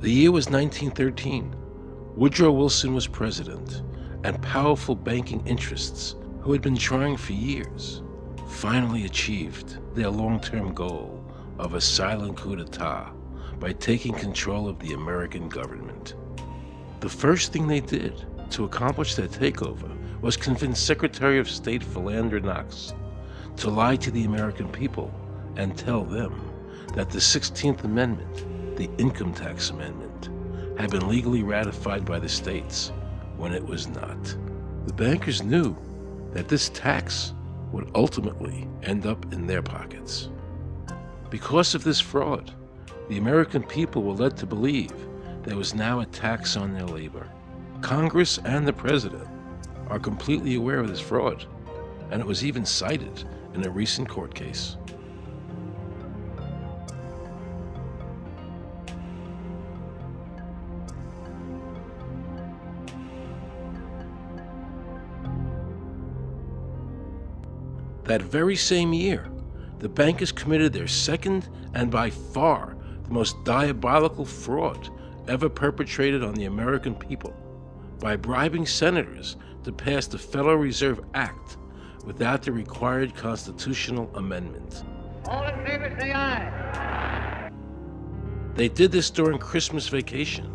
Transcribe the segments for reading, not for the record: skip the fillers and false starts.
The year was 1913. Woodrow Wilson was president, and powerful banking interests, who had been trying for years, finally achieved their long-term goal of a silent coup d'etat by taking control of the American government. The first thing they did to accomplish their takeover was convince Secretary of State Philander Knox to lie to the American people and tell them that the 16th Amendment, the Income Tax Amendment, had been legally ratified by the states when it was not. The bankers knew that this tax would ultimately end up in their pockets. Because of this fraud, the American people were led to believe there was now a tax on their labor. Congress and the president are completely aware of this fraud, and it was even cited in a recent court case. That very same year, the bankers committed their second and by far the most diabolical fraud ever perpetrated on the American people by bribing senators to pass the Federal Reserve Act without the required constitutional amendment. All in favor, say aye. They did this during Christmas vacation,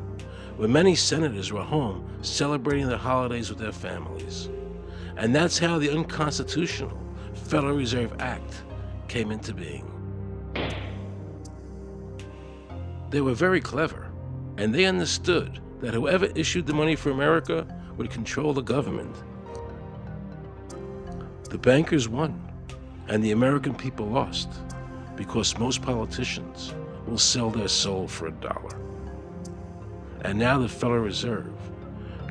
when many senators were home celebrating the holidays with their families. And that's how the unconstitutional Federal Reserve Act came into being. They were very clever, and they understood that whoever issued the money for America would control the government. The bankers won, and the American people lost, because most politicians will sell their soul for $1. And now the Federal Reserve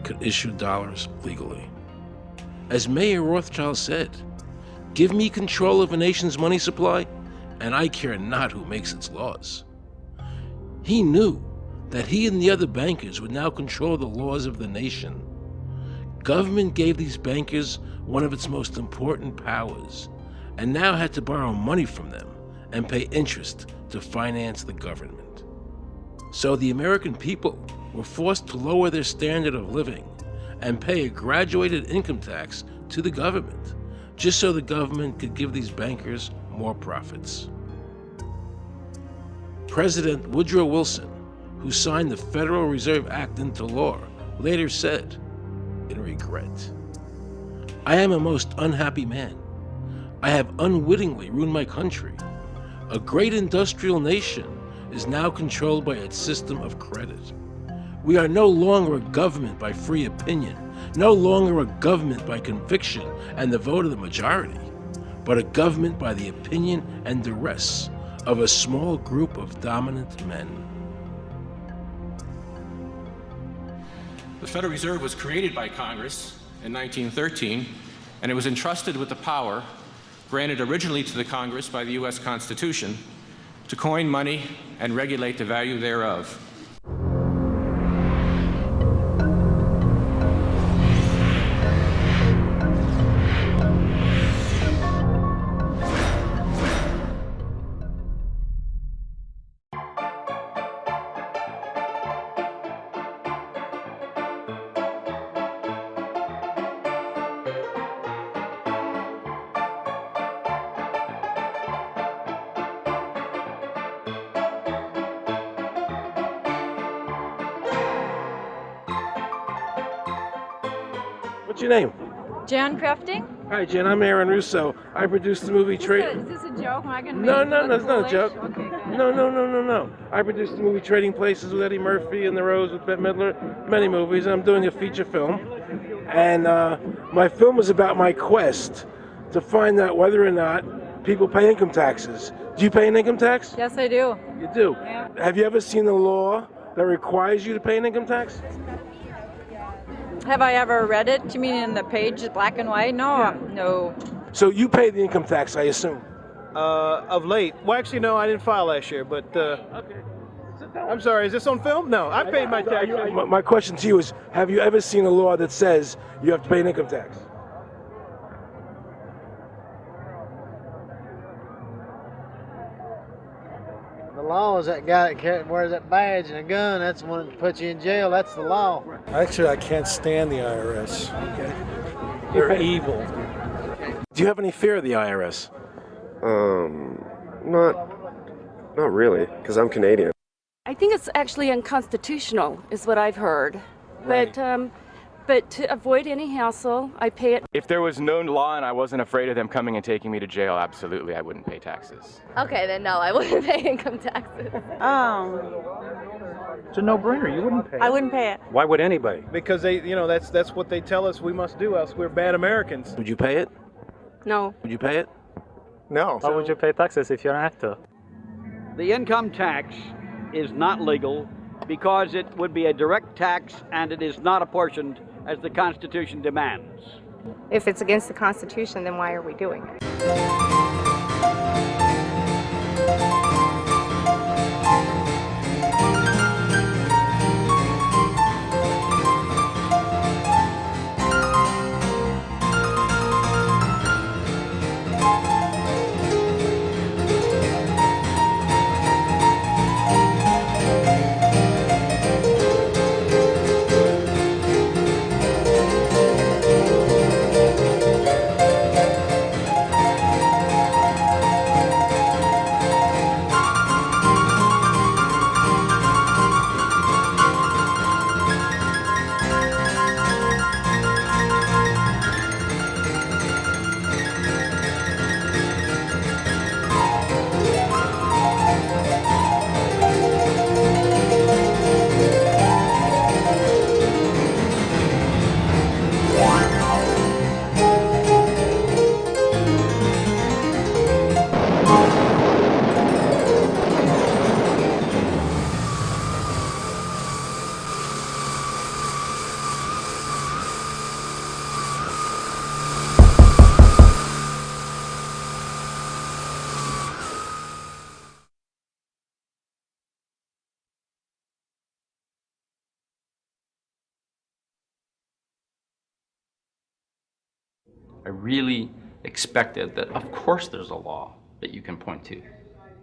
could issue dollars legally. As Mayor Rothschild said, "Give me control of a nation's money supply, and I care not who makes its laws." He knew that he and the other bankers would now control the laws of the nation. Government gave these bankers one of its most important powers, and now had to borrow money from them and pay interest to finance the government. So the American people were forced to lower their standard of living and pay a graduated income tax to the government, just so the government could give these bankers more profits. President Woodrow Wilson, who signed the Federal Reserve Act into law, later said, in regret, "I am a most unhappy man. I have unwittingly ruined my country. A great industrial nation is now controlled by its system of credit. We are no longer a government by free opinion, no longer a government by conviction and the vote of the majority, but a government by the opinion and duress of a small group of dominant men." The Federal Reserve was created by Congress in 1913, and it was entrusted with the power granted originally to the Congress by the U.S. Constitution to coin money and regulate the value thereof. What's your name? Jan Crafting? Hi, Jen. I'm Aaron Russo. I produced the movie Is this a joke? Am I gonna No, make no, it no, look it's not a foolish? joke. Okay, good. No. I produced the movie Trading Places with Eddie Murphy and The Rose with Bette Midler, many movies. I'm doing a feature film. And my film is about my quest to find out whether or not people pay income taxes. Do you pay an income tax? Yes, I do. You do? Yeah. Have you ever seen a law that requires you to pay an income tax? Have I ever read it? You mean in the page, black and white? No, Yeah. no. So you pay the income tax, I assume? Of late. Well, actually, no, I didn't file last year, but Okay. I'm sorry, is this on film? No, I paid my tax. My question to you is, have you ever seen a law that says you have to pay an income tax? The law is that guy that wears that badge and a gun. That's the one that puts you in jail. That's the law. Actually, I can't stand the IRS. They're evil. Do you have any fear of the IRS? Not really, because I'm Canadian. I think it's actually unconstitutional, is what I've heard. Right. But to avoid any hassle, I pay it. If there was no law and I wasn't afraid of them coming and taking me to jail, absolutely, I wouldn't pay taxes. Okay, then no, I wouldn't pay income taxes. It's a no-brainer. You wouldn't pay. I wouldn't pay it. Why would anybody? Because that's what they tell us we must do, else we're bad Americans. Would you pay it? No. Would you pay it? No. Why would you pay taxes if you don't have to? The income tax is not legal because it would be a direct tax and it is not apportioned as the Constitution demands. If it's against the Constitution, then why are we doing it? I really expected that, of course, there's a law that you can point to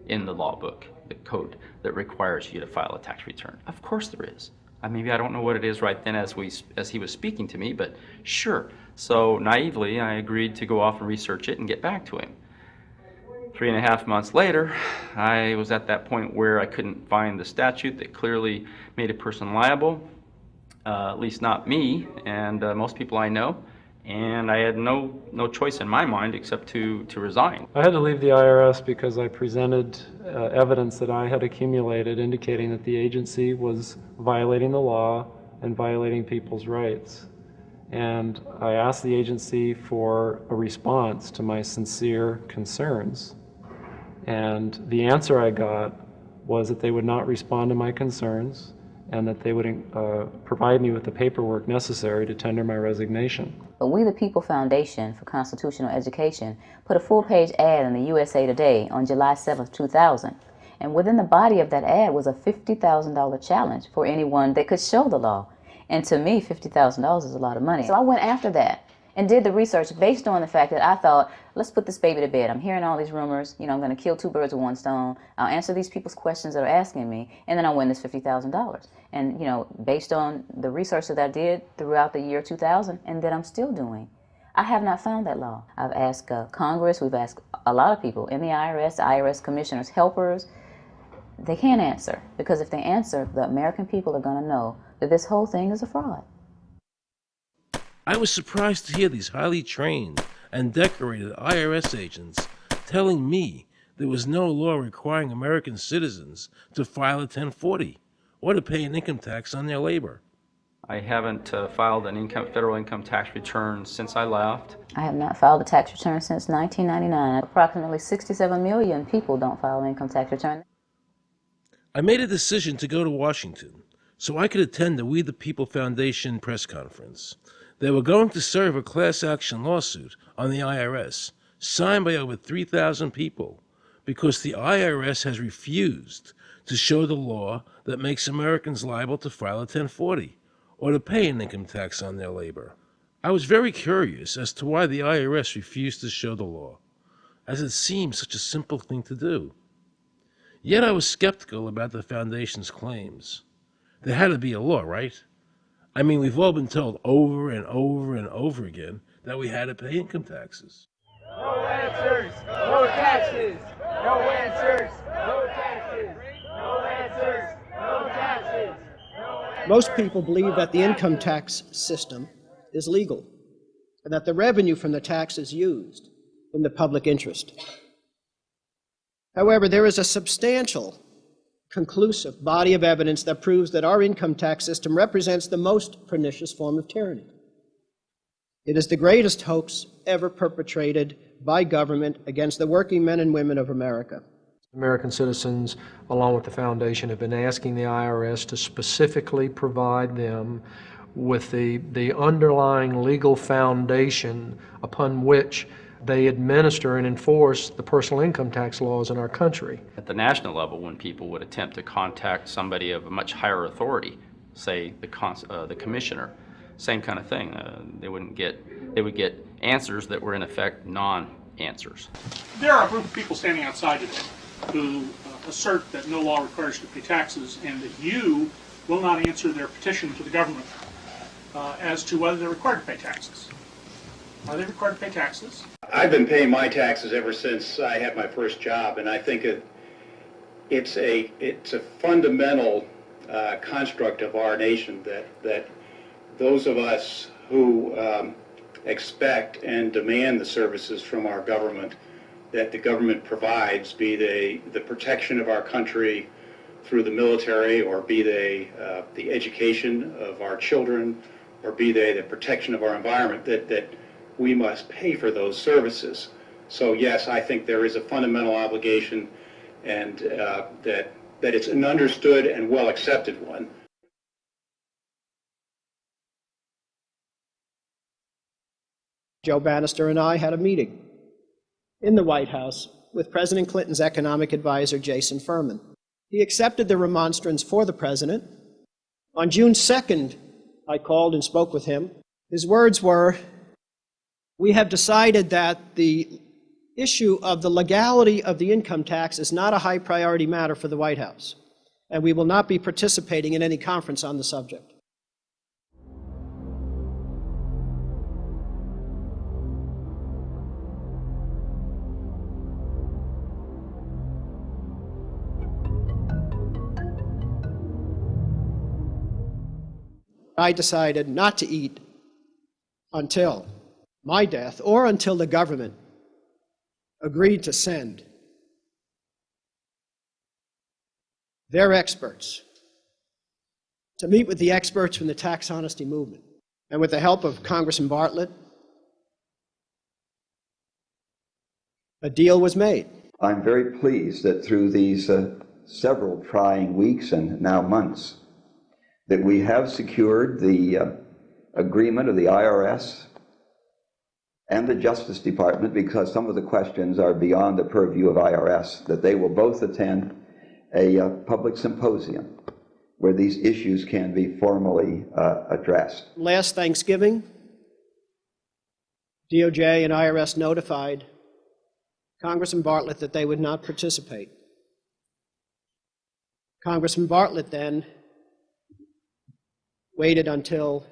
in the law book, the code that requires you to file a tax return. Of course there is. Maybe I don't know what it is right then as he was speaking to me, but sure. So naively, I agreed to go off and research it and get back to him. 3.5 months later, I was at that point where I couldn't find the statute that clearly made a person liable, at least not me and most people I know. And I had no choice in my mind except to resign. I had to leave the IRS because I presented evidence that I had accumulated indicating that the agency was violating the law and violating people's rights. And I asked the agency for a response to my sincere concerns. And the answer I got was that they would not respond to my concerns and that they would provide me with the paperwork necessary to tender my resignation. But We the People Foundation for Constitutional Education put a full-page ad in the USA Today on July 7th, 2000. And within the body of that ad was a $50,000 challenge for anyone that could show the law. And to me, $50,000 is a lot of money. So I went after that and did the research based on the fact that I thought, let's put this baby to bed. I'm hearing all these rumors. I'm going to kill 2 birds with 1 stone. I'll answer these people's questions that are asking me, and then I'll win this $50,000. And, based on the research that I did throughout the year 2000 and that I'm still doing, I have not found that law. I've asked Congress, we've asked a lot of people in the IRS commissioners, helpers. They can't answer, because if they answer, the American people are going to know that this whole thing is a fraud. I was surprised to hear these highly trained and decorated IRS agents telling me there was no law requiring American citizens to file a 1040 or to pay an income tax on their labor. I haven't filed an federal income tax return since I left. I have not filed a tax return since 1999. Approximately 67 million people don't file an income tax return. I made a decision to go to Washington so I could attend the We the People Foundation press conference. They were going to serve a class action lawsuit on the IRS, signed by over 3,000 people, because the IRS has refused to show the law that makes Americans liable to file a 1040 or to pay an income tax on their labor. I was very curious as to why the IRS refused to show the law, as it seemed such a simple thing to do. Yet I was skeptical about the Foundation's claims. There had to be a law, right? I mean, we've all been told over and over and over again that we had to pay income taxes. No answers, no taxes. No answers, no taxes. No answers, no taxes. Most people believe that the income tax system is legal and that the revenue from the tax is used in the public interest. However, there is a substantial, conclusive body of evidence that proves that our income tax system represents the most pernicious form of tyranny. It is the greatest hoax ever perpetrated by government against the working men and women of America. American citizens, along with the Foundation, have been asking the IRS to specifically provide them with the underlying legal foundation upon which they administer and enforce the personal income tax laws in our country. At the national level, when people would attempt to contact somebody of a much higher authority, say the commissioner, same kind of thing. They would get answers that were in effect non-answers. There are a group of people standing outside today who assert that no law requires you to pay taxes and that you will not answer their petition to the government as to whether they're required to pay taxes. Are they required to pay taxes? I've been paying my taxes ever since I had my first job, and I think it's a fundamental construct of our nation that those of us who expect and demand the services from our government that the government provides, be they the protection of our country through the military, or be they the education of our children, or be they the protection of our environment, that we must pay for those services. So yes, I think there is a fundamental obligation, and that it's an understood and well accepted one. Joe Bannister and I had a meeting in the White House with President Clinton's economic advisor, Jason Furman. He accepted the remonstrance for the president. On June 2nd, I called and spoke with him. His words were, "We have decided that the issue of the legality of the income tax is not a high priority matter for the White House, and we will not be participating in any conference on the subject." I decided not to eat until my death or until the government agreed to send their experts to meet with the experts from the tax honesty movement. And with the help of Congressman Bartlett, a deal was made. I'm very pleased that through these several trying weeks and now months, that we have secured the agreement of the IRS and the Justice Department, because some of the questions are beyond the purview of IRS, that they will both attend a public symposium where these issues can be formally addressed. Last Thanksgiving, DOJ and IRS notified Congressman Bartlett that they would not participate. Congressman Bartlett then waited until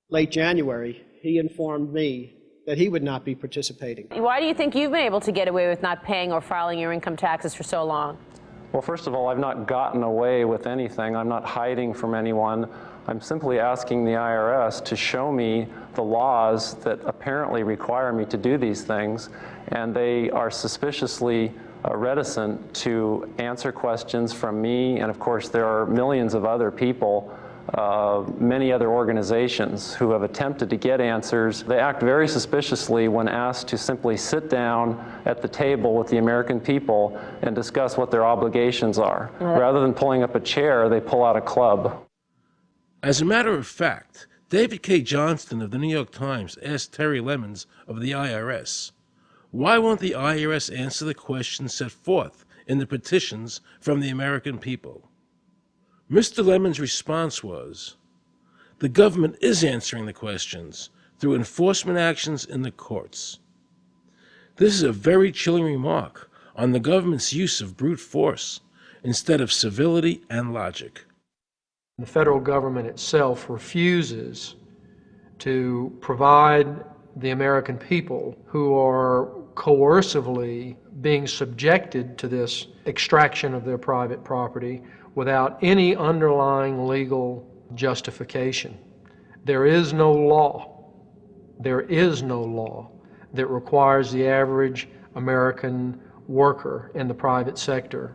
late January. He informed me that he would not be participating. Why do you think you've been able to get away with not paying or filing your income taxes for so long? Well, first of all, I've not gotten away with anything. I'm not hiding from anyone. I'm simply asking the IRS to show me the laws that apparently require me to do these things, and they are suspiciously reticent to answer questions from me. And of course, there are millions of other people, many other organizations who have attempted to get answers. They act very suspiciously when asked to simply sit down at the table with the American people and discuss what their obligations are. Rather than pulling up a chair, they pull out a club. As a matter of fact, David K. Johnston of the New York Times asked Terry Lemons of the IRS, why won't the IRS answer the questions set forth in the petitions from the American people? Mr. Lemon's response was, the government is answering the questions through enforcement actions in the courts. This is a very chilling remark on the government's use of brute force instead of civility and logic. The federal government itself refuses to provide the American people who are coercively being subjected to this extraction of their private property without any underlying legal justification. There is no law that requires the average American worker in the private sector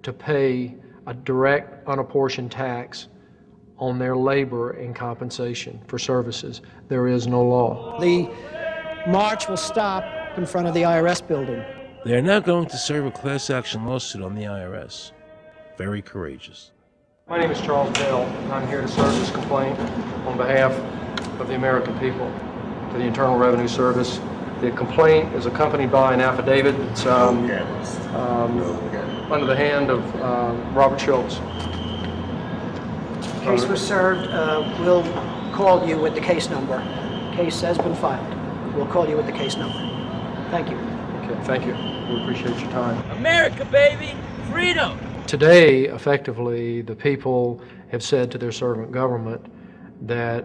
to pay a direct unapportioned tax on their labor and compensation for services. There is no law. The march will stop in front of the IRS building. They are now going to serve a class action lawsuit on the IRS. Very courageous. My name is Charles Bell, and I'm here to serve this complaint on behalf of the American people to the Internal Revenue Service. The complaint is accompanied by an affidavit that's under the hand of Robert Schultz. Case was served. We'll call you with the case number. Case has been filed. We'll call you with the case number. Thank you. Okay, thank you. We appreciate your time. America, baby! Freedom! Today, effectively, the people have said to their servant government that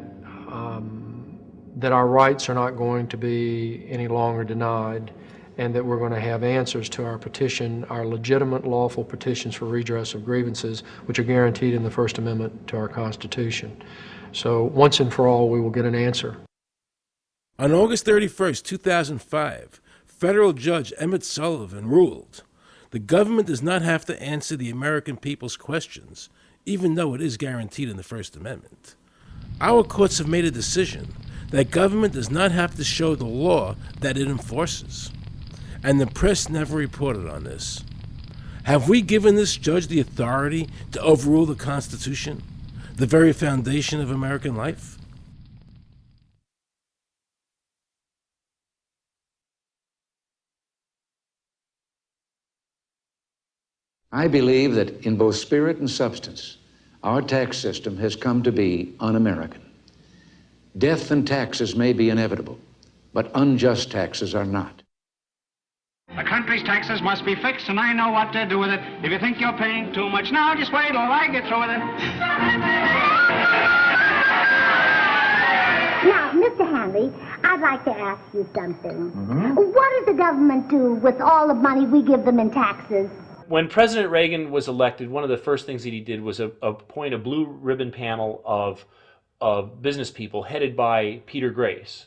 that our rights are not going to be any longer denied, and that we're going to have answers to our petition, our legitimate lawful petitions for redress of grievances, which are guaranteed in the First Amendment to our Constitution. So once and for all, we will get an answer. On August 31st, 2005, federal judge Emmett Sullivan ruled, the government does not have to answer the American people's questions, even though it is guaranteed in the First Amendment. Our courts have made a decision that government does not have to show the law that it enforces. And the press never reported on this. Have we given this judge the authority to overrule the Constitution, the very foundation of American life? I believe that in both spirit and substance, our tax system has come to be un-American. Death and taxes may be inevitable, but unjust taxes are not. The country's taxes must be fixed, and I know what to do with it. If you think you're paying too much now, just wait till I get through with it. Now, Mr. Hanley, I'd like to ask you something. What does the government do with all the money we give them in taxes? When President Reagan was elected, one of the first things that he did was appoint a blue ribbon panel of business people headed by Peter Grace,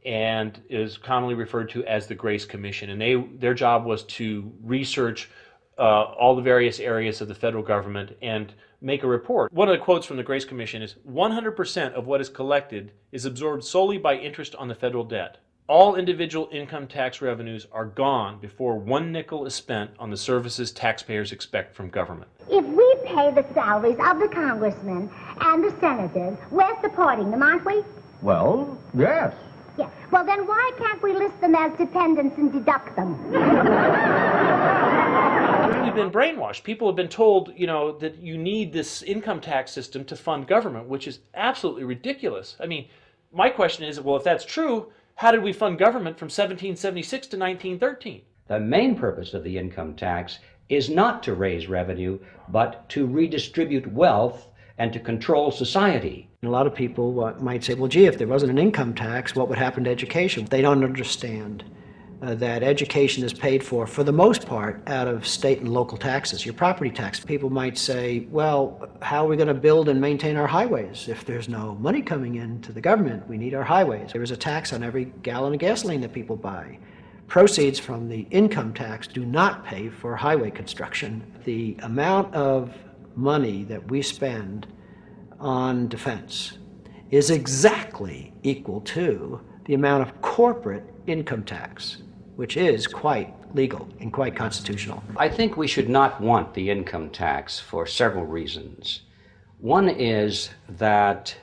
and is commonly referred to as the Grace Commission. And their job was to research all the various areas of the federal government and make a report. One of the quotes from the Grace Commission is, 100% of what is collected is absorbed solely by interest on the federal debt. All individual income tax revenues are gone before 1 nickel is spent on the services taxpayers expect from government. If we pay the salaries of the congressmen and the senators, we're supporting them, aren't we? Well, yes. Yeah. Well, then why can't we list them as dependents and deduct them? We've been brainwashed. People have been told, that you need this income tax system to fund government, which is absolutely ridiculous. I mean, my question is, well, if that's true, how did we fund government from 1776 to 1913? The main purpose of the income tax is not to raise revenue, but to redistribute wealth and to control society. A lot of people might say, well, gee, if there wasn't an income tax, what would happen to education? They don't understand that education is paid for the most part, out of state and local taxes, your property tax. People might say, well, how are we going to build and maintain our highways? If there's no money coming into the government, we need our highways. There is a tax on every gallon of gasoline that people buy. Proceeds from the income tax do not pay for highway construction. The amount of money that we spend on defense is exactly equal to the amount of corporate income tax, which is quite legal and quite constitutional. I think we should not want the income tax for several reasons. One is that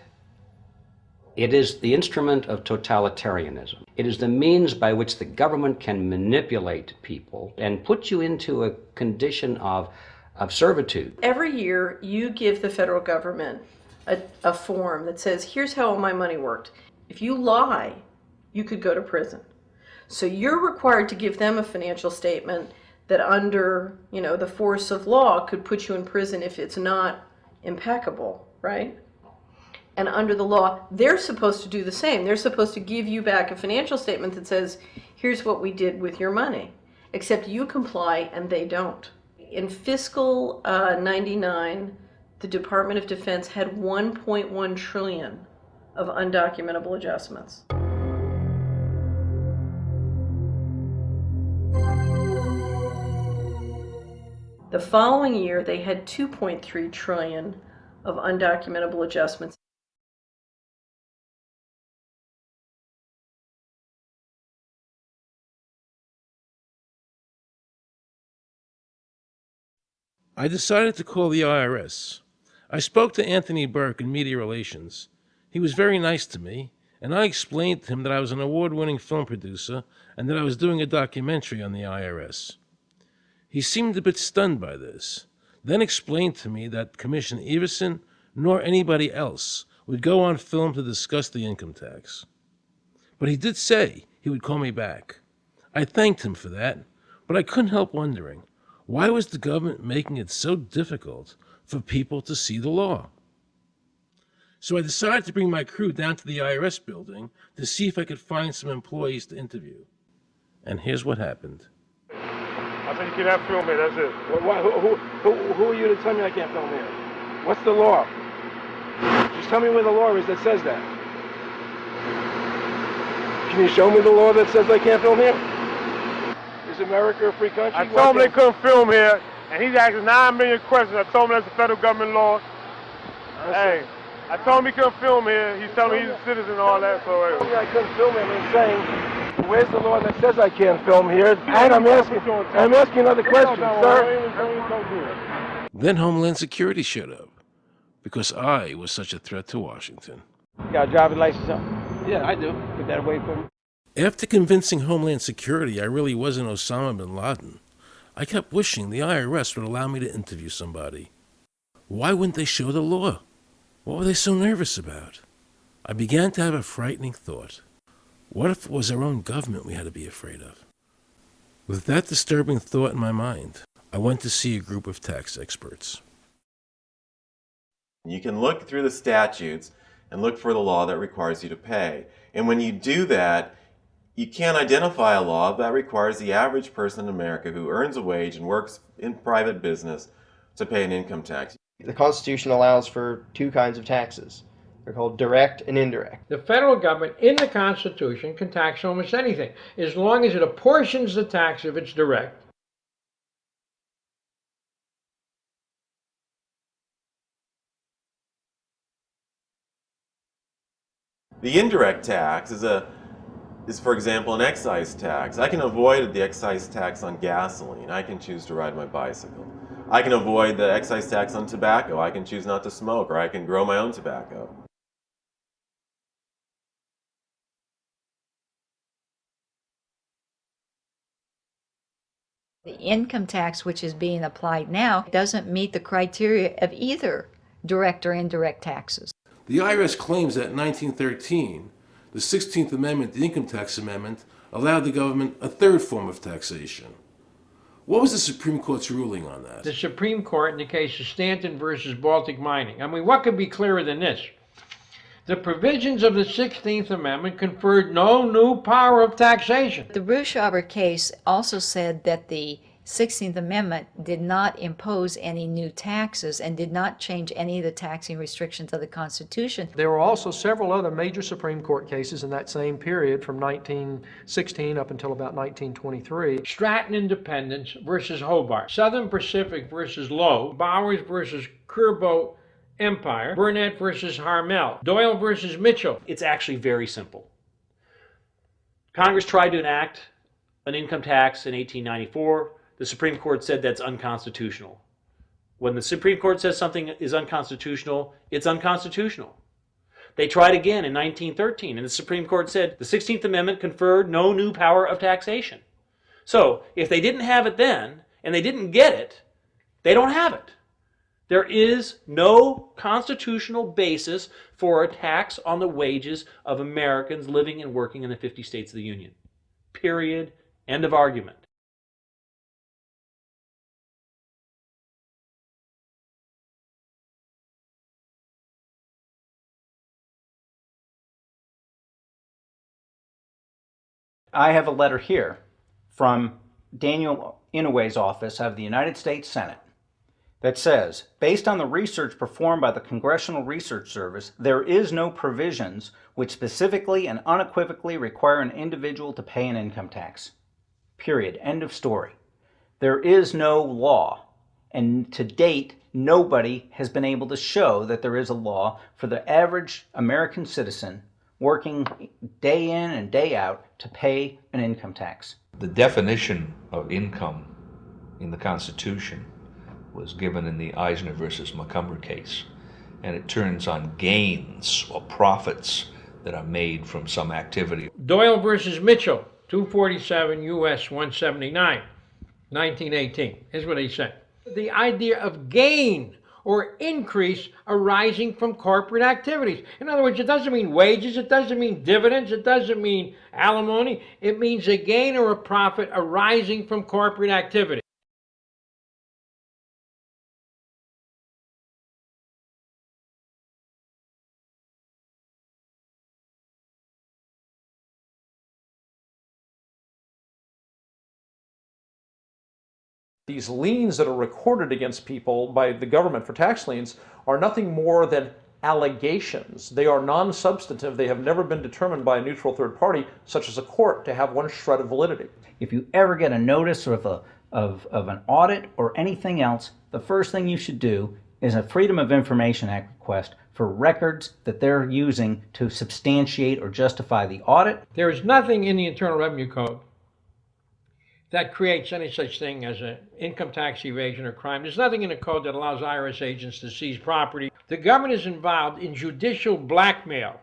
it is the instrument of totalitarianism. It is the means by which the government can manipulate people and put you into a condition of servitude. Every year you give the federal government a form that says, here's how all my money worked. If you lie, you could go to prison. So you're required to give them a financial statement that under, the force of law could put you in prison if it's not impeccable, right? And under the law, they're supposed to do the same. They're supposed to give you back a financial statement that says, here's what we did with your money, except you comply and they don't. In fiscal 99, the Department of Defense had 1.1 trillion of undocumentable adjustments. The following year, they had 2.3 trillion of undocumentable adjustments. I decided to call the IRS. I spoke to Anthony Burke in Media Relations. He was very nice to me, and I explained to him that I was an award-winning film producer and that I was doing a documentary on the IRS. He seemed a bit stunned by this, then explained to me that Commissioner Everson nor anybody else would go on film to discuss the income tax. But he did say he would call me back. I thanked him for that, but I couldn't help wondering, why was the government making it so difficult for people to see the law? So I decided to bring my crew down to the IRS building to see if I could find some employees to interview. And here's what happened. I said you cannot film me, that's it. Who are you to tell me I can't film here? What's the law? Just tell me where the law is that says that. Can you show me the law that says I can't film here? Is America a free country? I told him they couldn't film here, and he's asking 9 million questions. I told him that's a federal government law. Hey, I told him he couldn't film here. He's telling me he's a citizen and all that, so... I couldn't film him, I'm saying, where's the law that says I can't film here? And I'm asking another question, sir. Then Homeland Security showed up, because I was such a threat to Washington. You got a driver's license? Yeah, I do. Put that away for me. After convincing Homeland Security I really wasn't Osama bin Laden, I kept wishing the IRS would allow me to interview somebody. Why wouldn't they show the law? What were they so nervous about? I began to have a frightening thought. What if it was our own government we had to be afraid of? With that disturbing thought in my mind, I went to see a group of tax experts. You can look through the statutes and look for the law that requires you to pay. And when you do that, you can't identify a law that requires the average person in America who earns a wage and works in private business to pay an income tax. The Constitution allows for two kinds of taxes. They're called direct and indirect. The federal government in the Constitution can tax almost anything, as long as it apportions the tax if it's direct. The indirect tax is, for example, an excise tax. I can avoid the excise tax on gasoline. I can choose to ride my bicycle. I can avoid the excise tax on tobacco. I can choose not to smoke, or I can grow my own tobacco. The income tax which is being applied now doesn't meet the criteria of either direct or indirect taxes. The IRS claims that in 1913, the 16th Amendment, the Income Tax Amendment, allowed the government a third form of taxation. What was the Supreme Court's ruling on that? The Supreme Court in the case of Stanton versus Baltic Mining. I mean, what could be clearer than this? The provisions of the 16th Amendment conferred no new power of taxation. The Russo case also said that the 16th Amendment did not impose any new taxes and did not change any of the taxing restrictions of the Constitution. There were also several other major Supreme Court cases in that same period from 1916 up until about 1923. Stratton Independence versus Hobart, Southern Pacific versus Lowe, Bowers versus Curbo Empire, Burnett versus Harmel, Doyle versus Mitchell. It's actually very simple. Congress tried to enact an income tax in 1894. The Supreme Court said that's unconstitutional. When the Supreme Court says something is unconstitutional, it's unconstitutional. They tried again in 1913, and the Supreme Court said the 16th Amendment conferred no new power of taxation. So, if they didn't have it then, and they didn't get it, they don't have it. There is no constitutional basis for a tax on the wages of Americans living and working in the 50 states of the Union. Period. End of argument. I have a letter here from Daniel Inouye's office of the United States Senate that says, based on the research performed by the Congressional Research Service, there is no provisions which specifically and unequivocally require an individual to pay an income tax. Period. End of story. There is no law, and to date, nobody has been able to show that there is a law for the average American citizen working day in and day out to pay an income tax. The definition of income in the Constitution was given in the Eisner versus Macomber case, and it turns on gains or profits that are made from some activity. Doyle versus Mitchell, 247 U.S. 179, 1918. Here's what he said. The idea of gain or increase arising from corporate activities. In other words, it doesn't mean wages, it doesn't mean dividends, it doesn't mean alimony. It means a gain or a profit arising from corporate activity. These liens that are recorded against people by the government for tax liens are nothing more than allegations. They are non-substantive. They have never been determined by a neutral third party, such as a court, to have one shred of validity. If you ever get a notice of an audit or anything else, the first thing you should do is a Freedom of Information Act request for records that they're using to substantiate or justify the audit. There is nothing in the Internal Revenue Code that creates any such thing as an income tax evasion or crime. There's nothing in the code that allows IRS agents to seize property. The government is involved in judicial blackmail.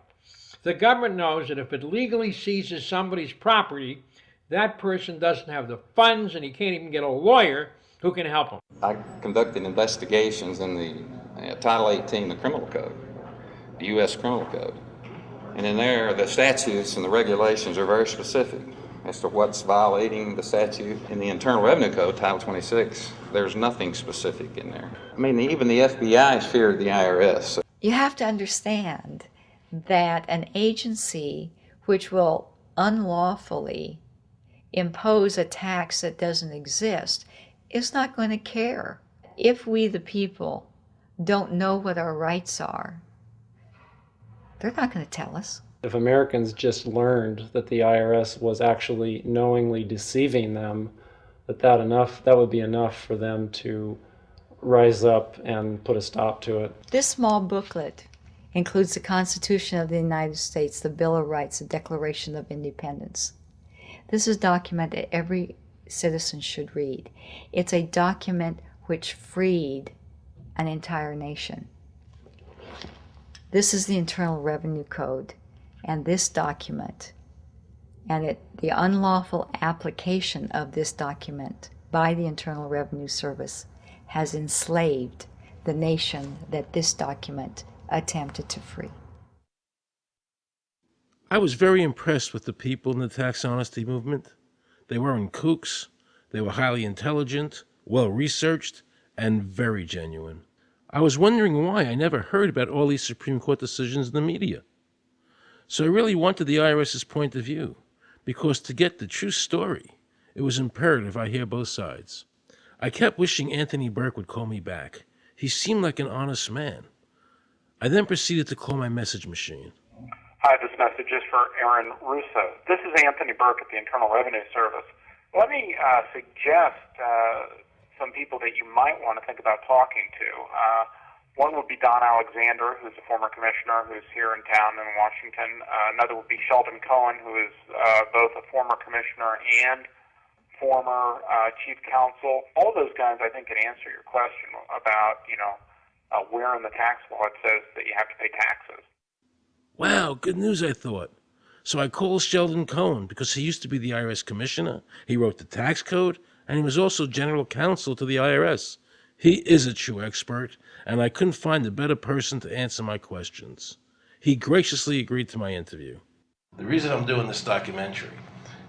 The government knows that if it legally seizes somebody's property, that person doesn't have the funds and he can't even get a lawyer who can help him. I conducted investigations in the Title 18, the Criminal Code, the U.S. Criminal Code. And in there, the statutes and the regulations are very specific as to what's violating the statute. In the Internal Revenue Code, Title 26, there's nothing specific in there. I mean, even the FBI feared the IRS. You have to understand that an agency which will unlawfully impose a tax that doesn't exist is not going to care. If we, the people, don't know what our rights are, they're not going to tell us. If Americans just learned that the IRS was actually knowingly deceiving them, that would be enough for them to rise up and put a stop to it. This small booklet includes the Constitution of the United States, the Bill of Rights, the Declaration of Independence. This is a document that every citizen should read. It's a document which freed an entire nation. This is the Internal Revenue Code. And this document, and the unlawful application of this document by the Internal Revenue Service has enslaved the nation that this document attempted to free. I was very impressed with the people in the tax honesty movement. They weren't kooks, they were highly intelligent, well-researched, and very genuine. I was wondering why I never heard about all these Supreme Court decisions in the media. So I really wanted the IRS's point of view, because to get the true story, it was imperative I hear both sides. I kept wishing Anthony Burke would call me back. He seemed like an honest man. I then proceeded to call my message machine. Hi, this message is for Aaron Russo. This is Anthony Burke at the Internal Revenue Service. Let me suggest some people that you might want to think about talking to. One would be Don Alexander, who's a former commissioner who's here in town in Washington. Another would be Sheldon Cohen, who is both a former commissioner and former chief counsel. All of those guys, I think, can answer your question about, where in the tax law it says that you have to pay taxes. Wow, good news, I thought. So I called Sheldon Cohen because he used to be the IRS commissioner. He wrote the tax code, and he was also general counsel to the IRS. He is a true expert, and I couldn't find a better person to answer my questions. He graciously agreed to my interview. The reason I'm doing this documentary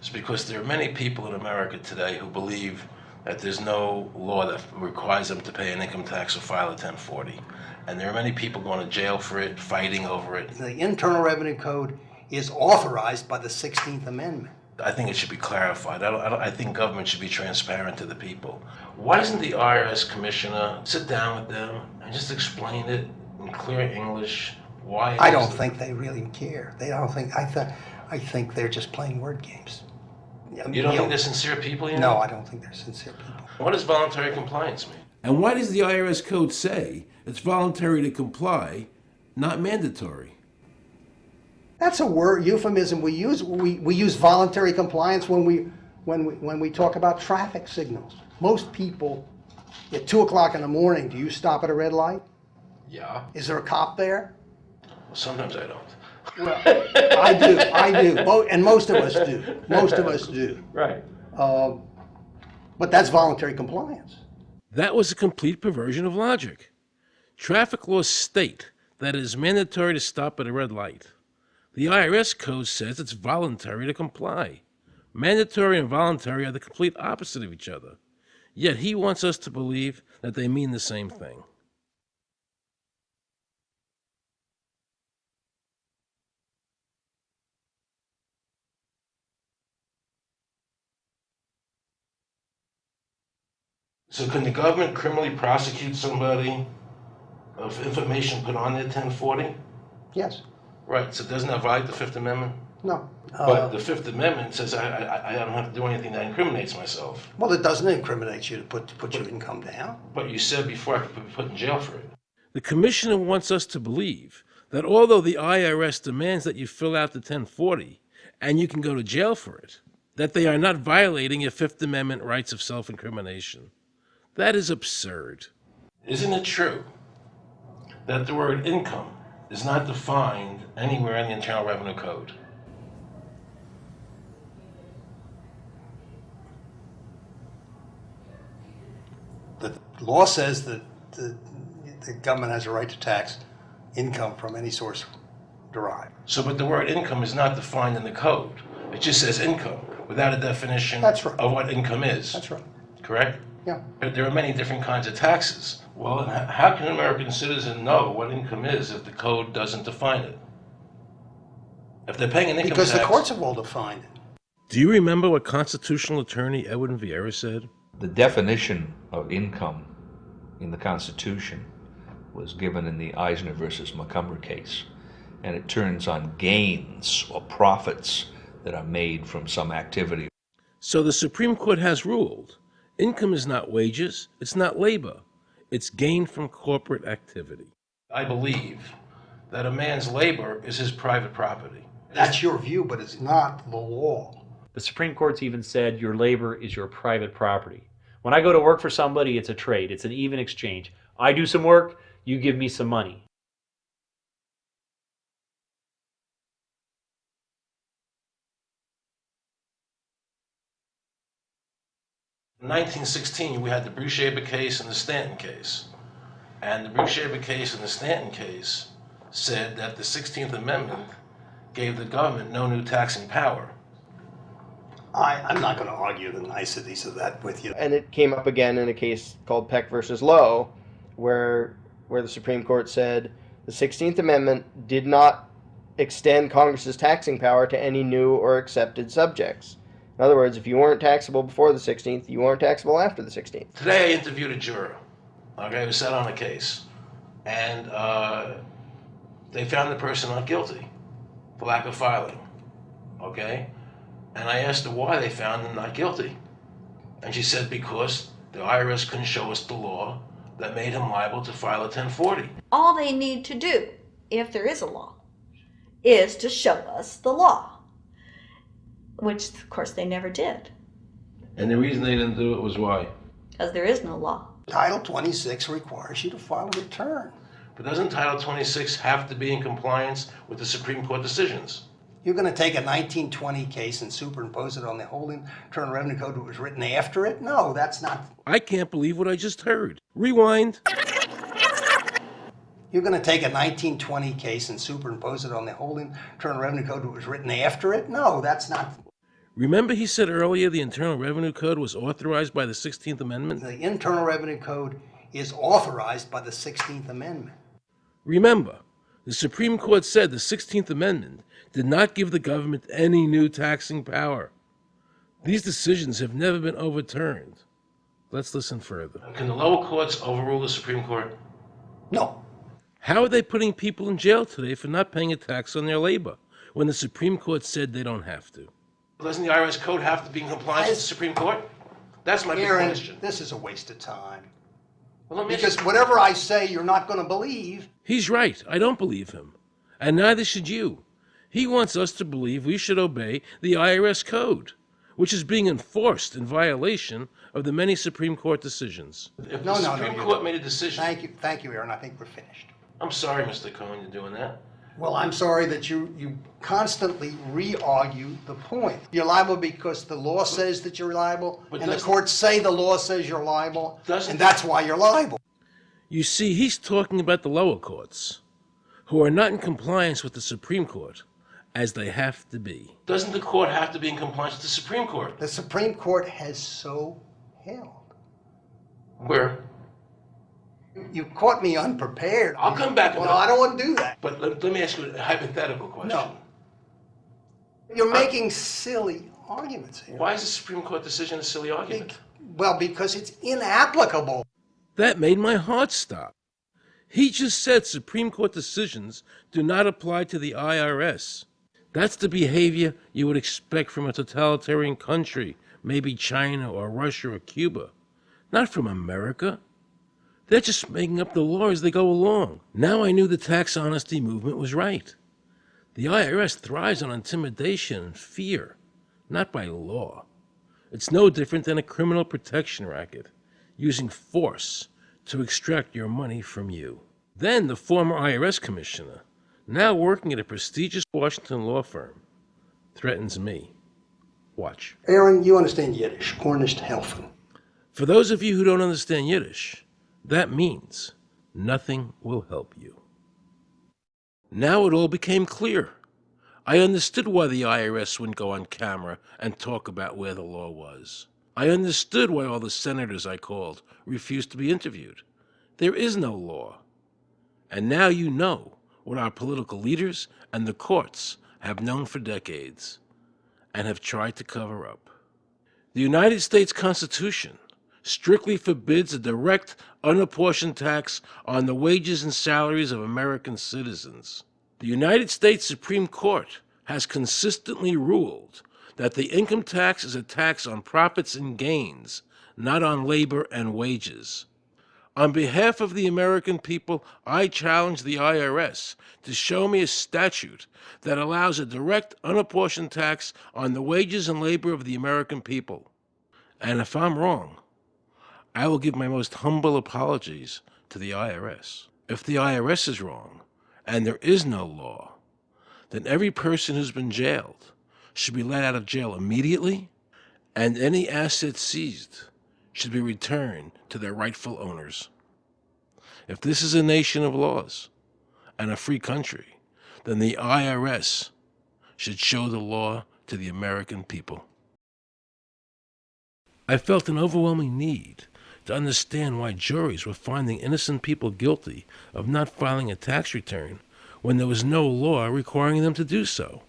is because there are many people in America today who believe that there's no law that requires them to pay an income tax or file a 1040. And there are many people going to jail for it, fighting over it. The Internal Revenue Code is authorized by the 16th Amendment. I think it should be clarified. I think government should be transparent to the people. Why doesn't the IRS commissioner sit down with them and just explain it in clear English? Why? I don't think they really care. They don't think. I think they're just playing word games. You don't think they're sincere people? No, I don't think they're sincere people. What does voluntary compliance mean? And why does the IRS code say it's voluntary to comply, not mandatory? That's a word euphemism we use. We use voluntary compliance when we talk about traffic signals. Most people, at 2 o'clock in the morning, do you stop at a red light? Yeah. Is there a cop there? Well, sometimes I don't. Well, I do, and most of us do. Most of us do. Right. But that's voluntary compliance. That was a complete perversion of logic. Traffic laws state that it is mandatory to stop at a red light. The IRS code says it's voluntary to comply. Mandatory and voluntary are the complete opposite of each other. Yet he wants us to believe that they mean the same thing. So can the government criminally prosecute somebody of information put on their 1040? Yes. Right, so doesn't that violate the Fifth Amendment? No. But the Fifth Amendment says I don't have to do anything that incriminates myself. Well, it doesn't incriminate you to put your income down. But you said before I could be put in jail for it. The commissioner wants us to believe that although the IRS demands that you fill out the 1040 and you can go to jail for it, that they are not violating your Fifth Amendment rights of self-incrimination. That is absurd. Isn't it true that the word income is not defined anywhere in the Internal Revenue Code? The law says that the government has a right to tax income from any source derived. So, but the word income is not defined in the code. It just says income without a definition of what income is. That's right. Correct? Yeah. But there are many different kinds of taxes. Well, how can an American citizen know what income is if the code doesn't define it? If they're paying an income because tax... the courts have all defined it. Do you remember what constitutional attorney Edwin Vieira said? The definition of income in the Constitution was given in the Eisner versus Macomber case, and it turns on gains or profits that are made from some activity. So the Supreme Court has ruled income is not wages, it's not labor, it's gain from corporate activity. I believe that a man's labor is his private property. That's your view, but it's not the law. The Supreme Court's even said your labor is your private property. When I go to work for somebody, it's a trade. It's an even exchange. I do some work, you give me some money. In 1916, we had the Bruce-Shaber case and the Stanton case. And the Bruce-Shaber case and the Stanton case said that the 16th Amendment gave the government no new taxing power. I'm not going to argue the niceties of that with you. And it came up again in a case called Peck versus Lowe, where the Supreme Court said the 16th Amendment did not extend Congress's taxing power to any new or accepted subjects. In other words, if you weren't taxable before the 16th, you weren't taxable after the 16th. Today I interviewed a juror, okay, who sat on a case, and they found the person not guilty for lack of filing, okay? And I asked her why they found him not guilty. And she said because the IRS couldn't show us the law that made him liable to file a 1040. All they need to do, if there is a law, is to show us the law, which of course they never did. And the reason they didn't do it was why? Because there is no law. Title 26 requires you to file a return. But doesn't Title 26 have to be in compliance with the Supreme Court decisions? You're going to take a 1920 case and superimpose it on the whole Internal Revenue Code that was written after it? No, that's not. I can't believe what I just heard. Rewind. You're going to take a 1920 case and superimpose it on the whole Internal Revenue Code that was written after it? No, that's not. Remember he said earlier the Internal Revenue Code was authorized by the 16th Amendment? The Internal Revenue Code is authorized by the 16th Amendment. Remember, the Supreme Court said the 16th Amendment did not give the government any new taxing power. These decisions have never been overturned. Let's listen further. Can the lower courts overrule the Supreme Court? No. How are they putting people in jail today for not paying a tax on their labor when the Supreme Court said they don't have to? Doesn't the IRS code have to be in compliance with the Supreme Court? That's my big Aaron, question. this is a waste of time. Well, Because whatever I say, you're not going to believe. He's right. I don't believe him. And neither should you. He wants us to believe we should obey the IRS code, which is being enforced in violation of the many Supreme Court decisions. If the Supreme Court made a decision... Thank you, Aaron. I think we're finished. I'm sorry, Mr. Cohen, you're doing that. Well, I'm sorry that you constantly re-argue the point. You're liable because the law says that you're liable, and the courts say the law says you're liable, and that's why you're liable. You see, he's talking about the lower courts, who are not in compliance with the Supreme Court, as they have to be. Doesn't the court have to be in compliance with the Supreme Court? The Supreme Court has so held. Where? You caught me unprepared. I'll come back. Well, I don't want to do that. But let me ask you a hypothetical question. No. You're making silly arguments here. Why is the Supreme Court decision a silly argument? Well, because it's inapplicable. That made my heart stop. He just said Supreme Court decisions do not apply to the IRS. That's the behavior you would expect from a totalitarian country, maybe China or Russia or Cuba, not from America. They're just making up the law as they go along. Now I knew the tax honesty movement was right. The IRS thrives on intimidation and fear, not by law. It's no different than a criminal protection racket, using force to extract your money from you. Then the former IRS commissioner, now working at a prestigious Washington law firm, threatens me. Watch. Aaron, you understand Yiddish. Gornisht helfen. For those of you who don't understand Yiddish, that means nothing will help you. Now it all became clear. I understood why the IRS wouldn't go on camera and talk about where the law was. I understood why all the senators I called refused to be interviewed. There is no law. And now you know what our political leaders and the courts have known for decades and have tried to cover up. The United States Constitution strictly forbids a direct, unapportioned tax on the wages and salaries of American citizens. The United States Supreme Court has consistently ruled that the income tax is a tax on profits and gains, not on labor and wages. On behalf of the American people, I challenge the IRS to show me a statute that allows a direct, unapportioned tax on the wages and labor of the American people. And if I'm wrong, I will give my most humble apologies to the IRS. If the IRS is wrong, and there is no law, then every person who's been jailed should be let out of jail immediately, and any assets seized should be returned to their rightful owners. If this is a nation of laws and a free country, then the IRS should show the law to the American people. I felt an overwhelming need to understand why juries were finding innocent people guilty of not filing a tax return when there was no law requiring them to do so.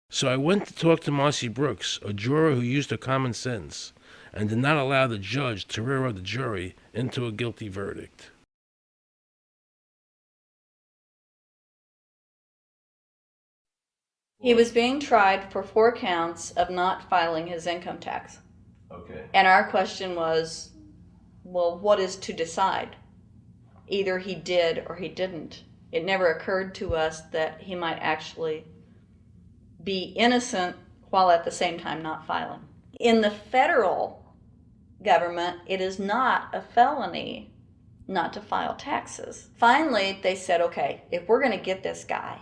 So I went to talk to Marcy Brooks, a juror who used her common sense and did not allow the judge to railroad the jury into a guilty verdict. He was being tried for 4 counts of not filing his income tax. Okay. And our question was, well, what is to decide? Either he did or he didn't. It never occurred to us that he might actually be innocent while at the same time not filing. In the federal government, it is not a felony not to file taxes. Finally, they said, okay, if we're going to get this guy,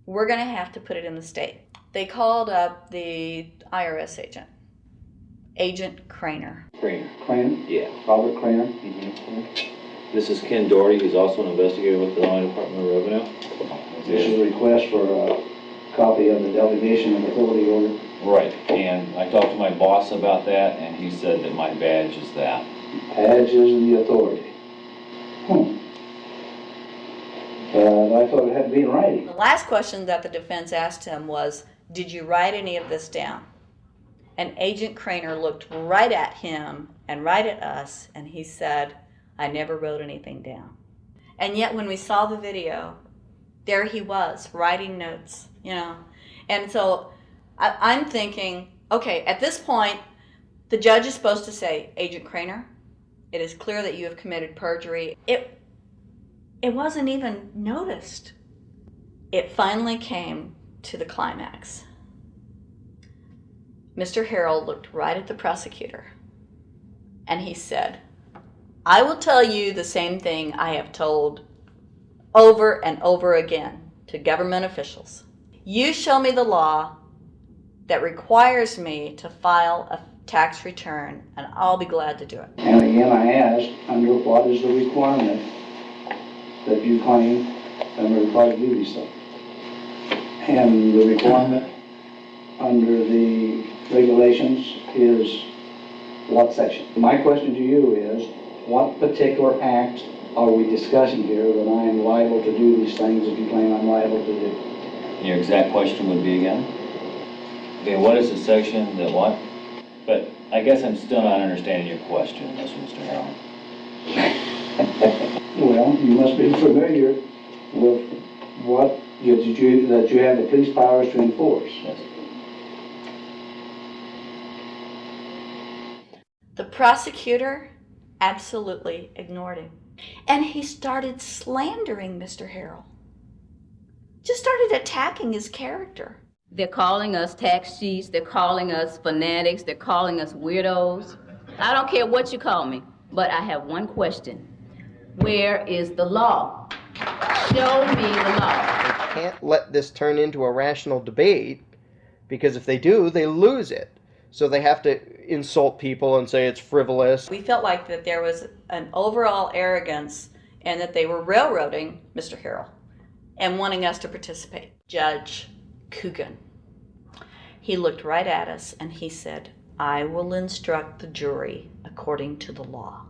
we're going to have to put it in the state. They called up the IRS agent, Agent Craner. Craner? Yeah. Robert Craner? Mm-hmm. This is Ken Doherty. He's also an investigator with the Illinois Department of Revenue. This is a request for a copy of the delegation and authority order. Right, and I talked to my boss about that, and he said that my badge is that. Badge is the authority. I thought it had to be in writing. The last question that the defense asked him was, did you write any of this down? And Agent Craner looked right at him and right at us, and he said, "I never wrote anything down." And yet when we saw the video, there he was, writing notes, you know. And so I'm thinking, okay, at this point, the judge is supposed to say, "Agent Craner, it is clear that you have committed perjury." It wasn't even noticed. It finally came to the climax. Mr. Harrell looked right at the prosecutor, and he said, "I will tell you the same thing I have told over and over again to government officials. You show me the law that requires me to file a tax return, and I'll be glad to do it." And again, I ask, under what is the requirement that you claim I'm required to do these things? And the requirement under the regulations is what section? My question to you is, what particular act are we discussing here that I am liable to do these things that you claim I'm liable to do? Your exact question would be again? Okay, what is the section that what? But I guess I'm still not understanding your question, Mr. Harrell. Well, you must be familiar with what that you have the police powers to enforce. Yes. The prosecutor absolutely ignored him. And he started slandering Mr. Harrell. Just started attacking his character. They're calling us tax cheats, they're calling us fanatics, they're calling us weirdos. I don't care what you call me, but I have one question. Where is the law? Show me the law. They can't let this turn into a rational debate, because if they do, they lose it. So they have to insult people and say it's frivolous. We felt like that there was an overall arrogance and that they were railroading Mr. Harrell and wanting us to participate. Judge Coogan, he looked right at us and he said, "I will instruct the jury according to the law."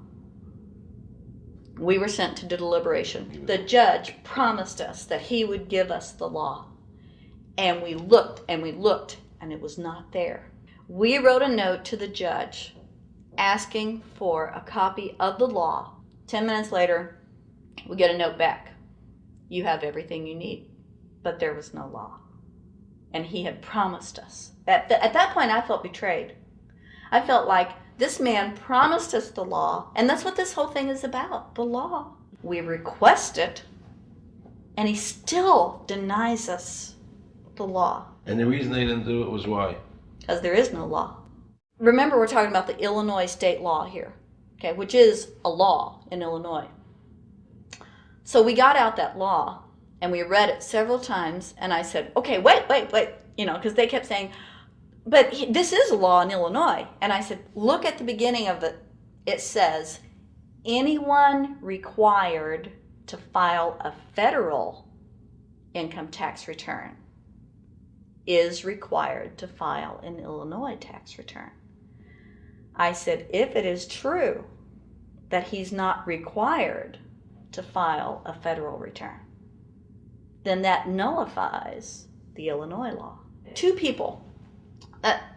We were sent to deliberation. The judge promised us that he would give us the law. And we looked and we looked and it was not there. We wrote a note to the judge asking for a copy of the law. 10 minutes later, we get a note back. "You have everything you need." But there was no law. And he had promised us. At that point, I felt betrayed. I felt like this man promised us the law, and that's what this whole thing is about, the law. We request it, and he still denies us the law. And the reason they didn't do it was why? Because there is no law. Remember, we're talking about the Illinois state law here, okay, which is a law in Illinois. So we got out that law, and we read it several times, and I said, "Okay, wait, you know, because they kept saying, but this is a law in Illinois." And I said, "Look at the beginning of it. It says, anyone required to file a federal income tax return is required to file an Illinois tax return." I said, if it is true that he's not required to file a federal return, then that nullifies the Illinois law. Two people,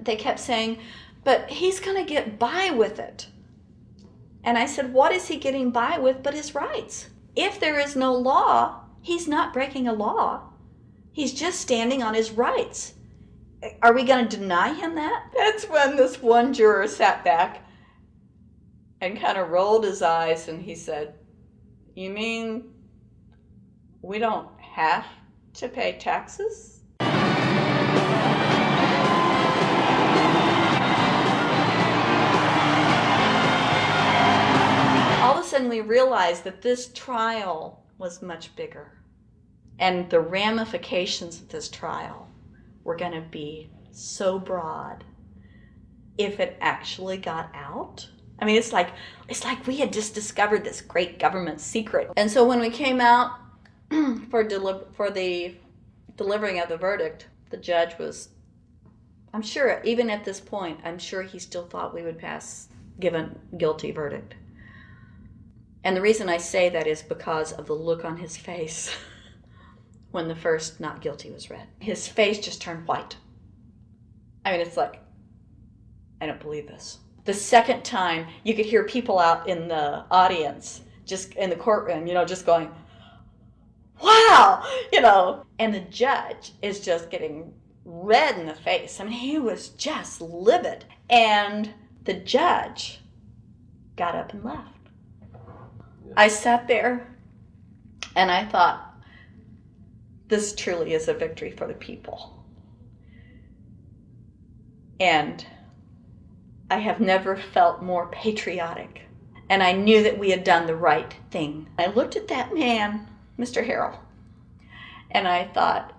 they kept saying, "But he's going to get by with it." And I said, what is he getting by with but his rights? If there is no law, he's not breaking a law. He's just standing on his rights. Are we going to deny him that? That's when this one juror sat back and kind of rolled his eyes and he said, "You mean we don't have to pay taxes?" All of a sudden we realized that this trial was much bigger. And the ramifications of this trial were going to be so broad if it actually got out. I mean, it's like we had just discovered this great government secret. And so when we came out for the delivering of the verdict, the judge was, I'm sure, even at this point, I'm sure he still thought we would give a guilty verdict. And the reason I say that is because of the look on his face when the first not guilty was read. His face just turned white. I mean, it's like, I don't believe this. The second time, you could hear people out in the audience, just in the courtroom, just going, wow, and the judge is just getting red in the face. I mean, he was just livid. And the judge got up and left. I sat there and I thought, this truly is a victory for the people. And I have never felt more patriotic. And I knew that we had done the right thing. I looked at that man, Mr. Harrell, and I thought,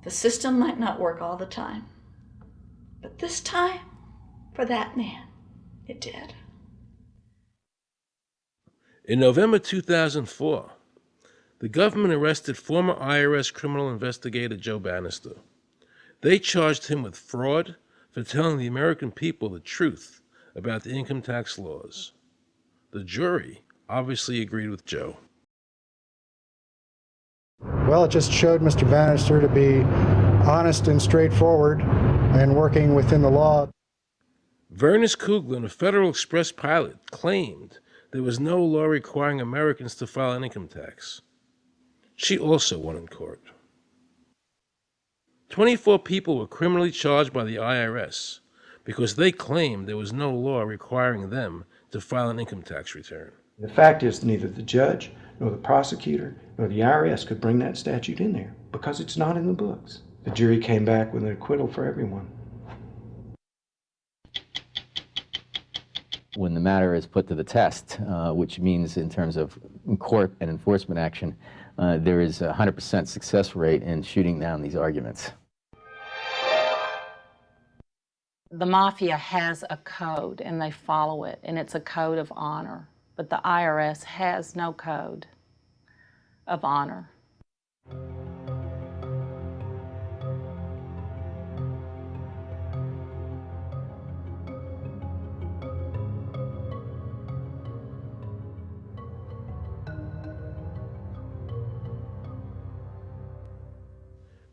the system might not work all the time, but this time, for that man, it did. In November 2004, the government arrested former IRS criminal investigator Joe Bannister. They charged him with fraud for telling the American people the truth about the income tax laws. The jury obviously agreed with Joe. Well, it just showed Mr. Bannister to be honest and straightforward and working within the law. Vernice Kuglin, a Federal Express pilot, claimed there was no law requiring Americans to file an income tax. She also won in court. 24 people were criminally charged by the IRS because they claimed there was no law requiring them to file an income tax return. The fact is, neither the judge, nor the prosecutor, nor the IRS could bring that statute in there because it's not in the books. The jury came back with an acquittal for everyone. When the matter is put to the test, which means in terms of court and enforcement action, there is a 100% success rate in shooting down these arguments. The mafia has a code and they follow it, and it's a code of honor. But the IRS has no code of honor.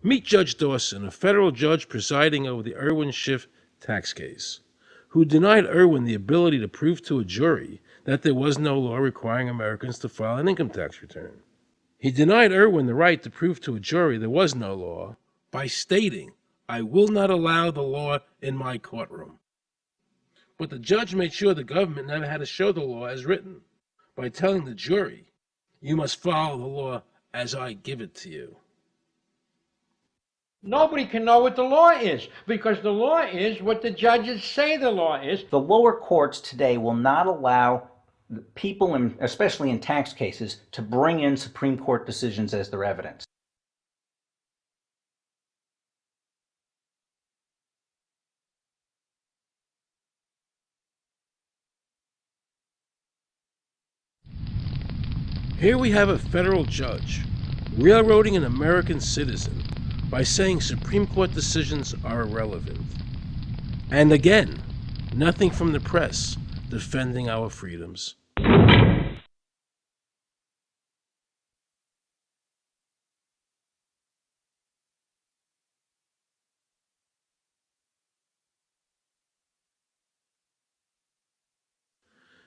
Meet Judge Dawson, a federal judge presiding over the Irwin Schiff tax case, who denied Irwin the ability to prove to a jury that there was no law requiring Americans to file an income tax return. He denied Irwin the right to prove to a jury there was no law by stating, "I will not allow the law in my courtroom." But the judge made sure the government never had to show the law as written by telling the jury, "You must follow the law as I give it to you." Nobody can know what the law is because the law is what the judges say the law is. The lower courts today will not allow people, especially in tax cases, to bring in Supreme Court decisions as their evidence. Here we have a federal judge railroading an American citizen by saying Supreme Court decisions are irrelevant. And again, nothing from the press defending our freedoms.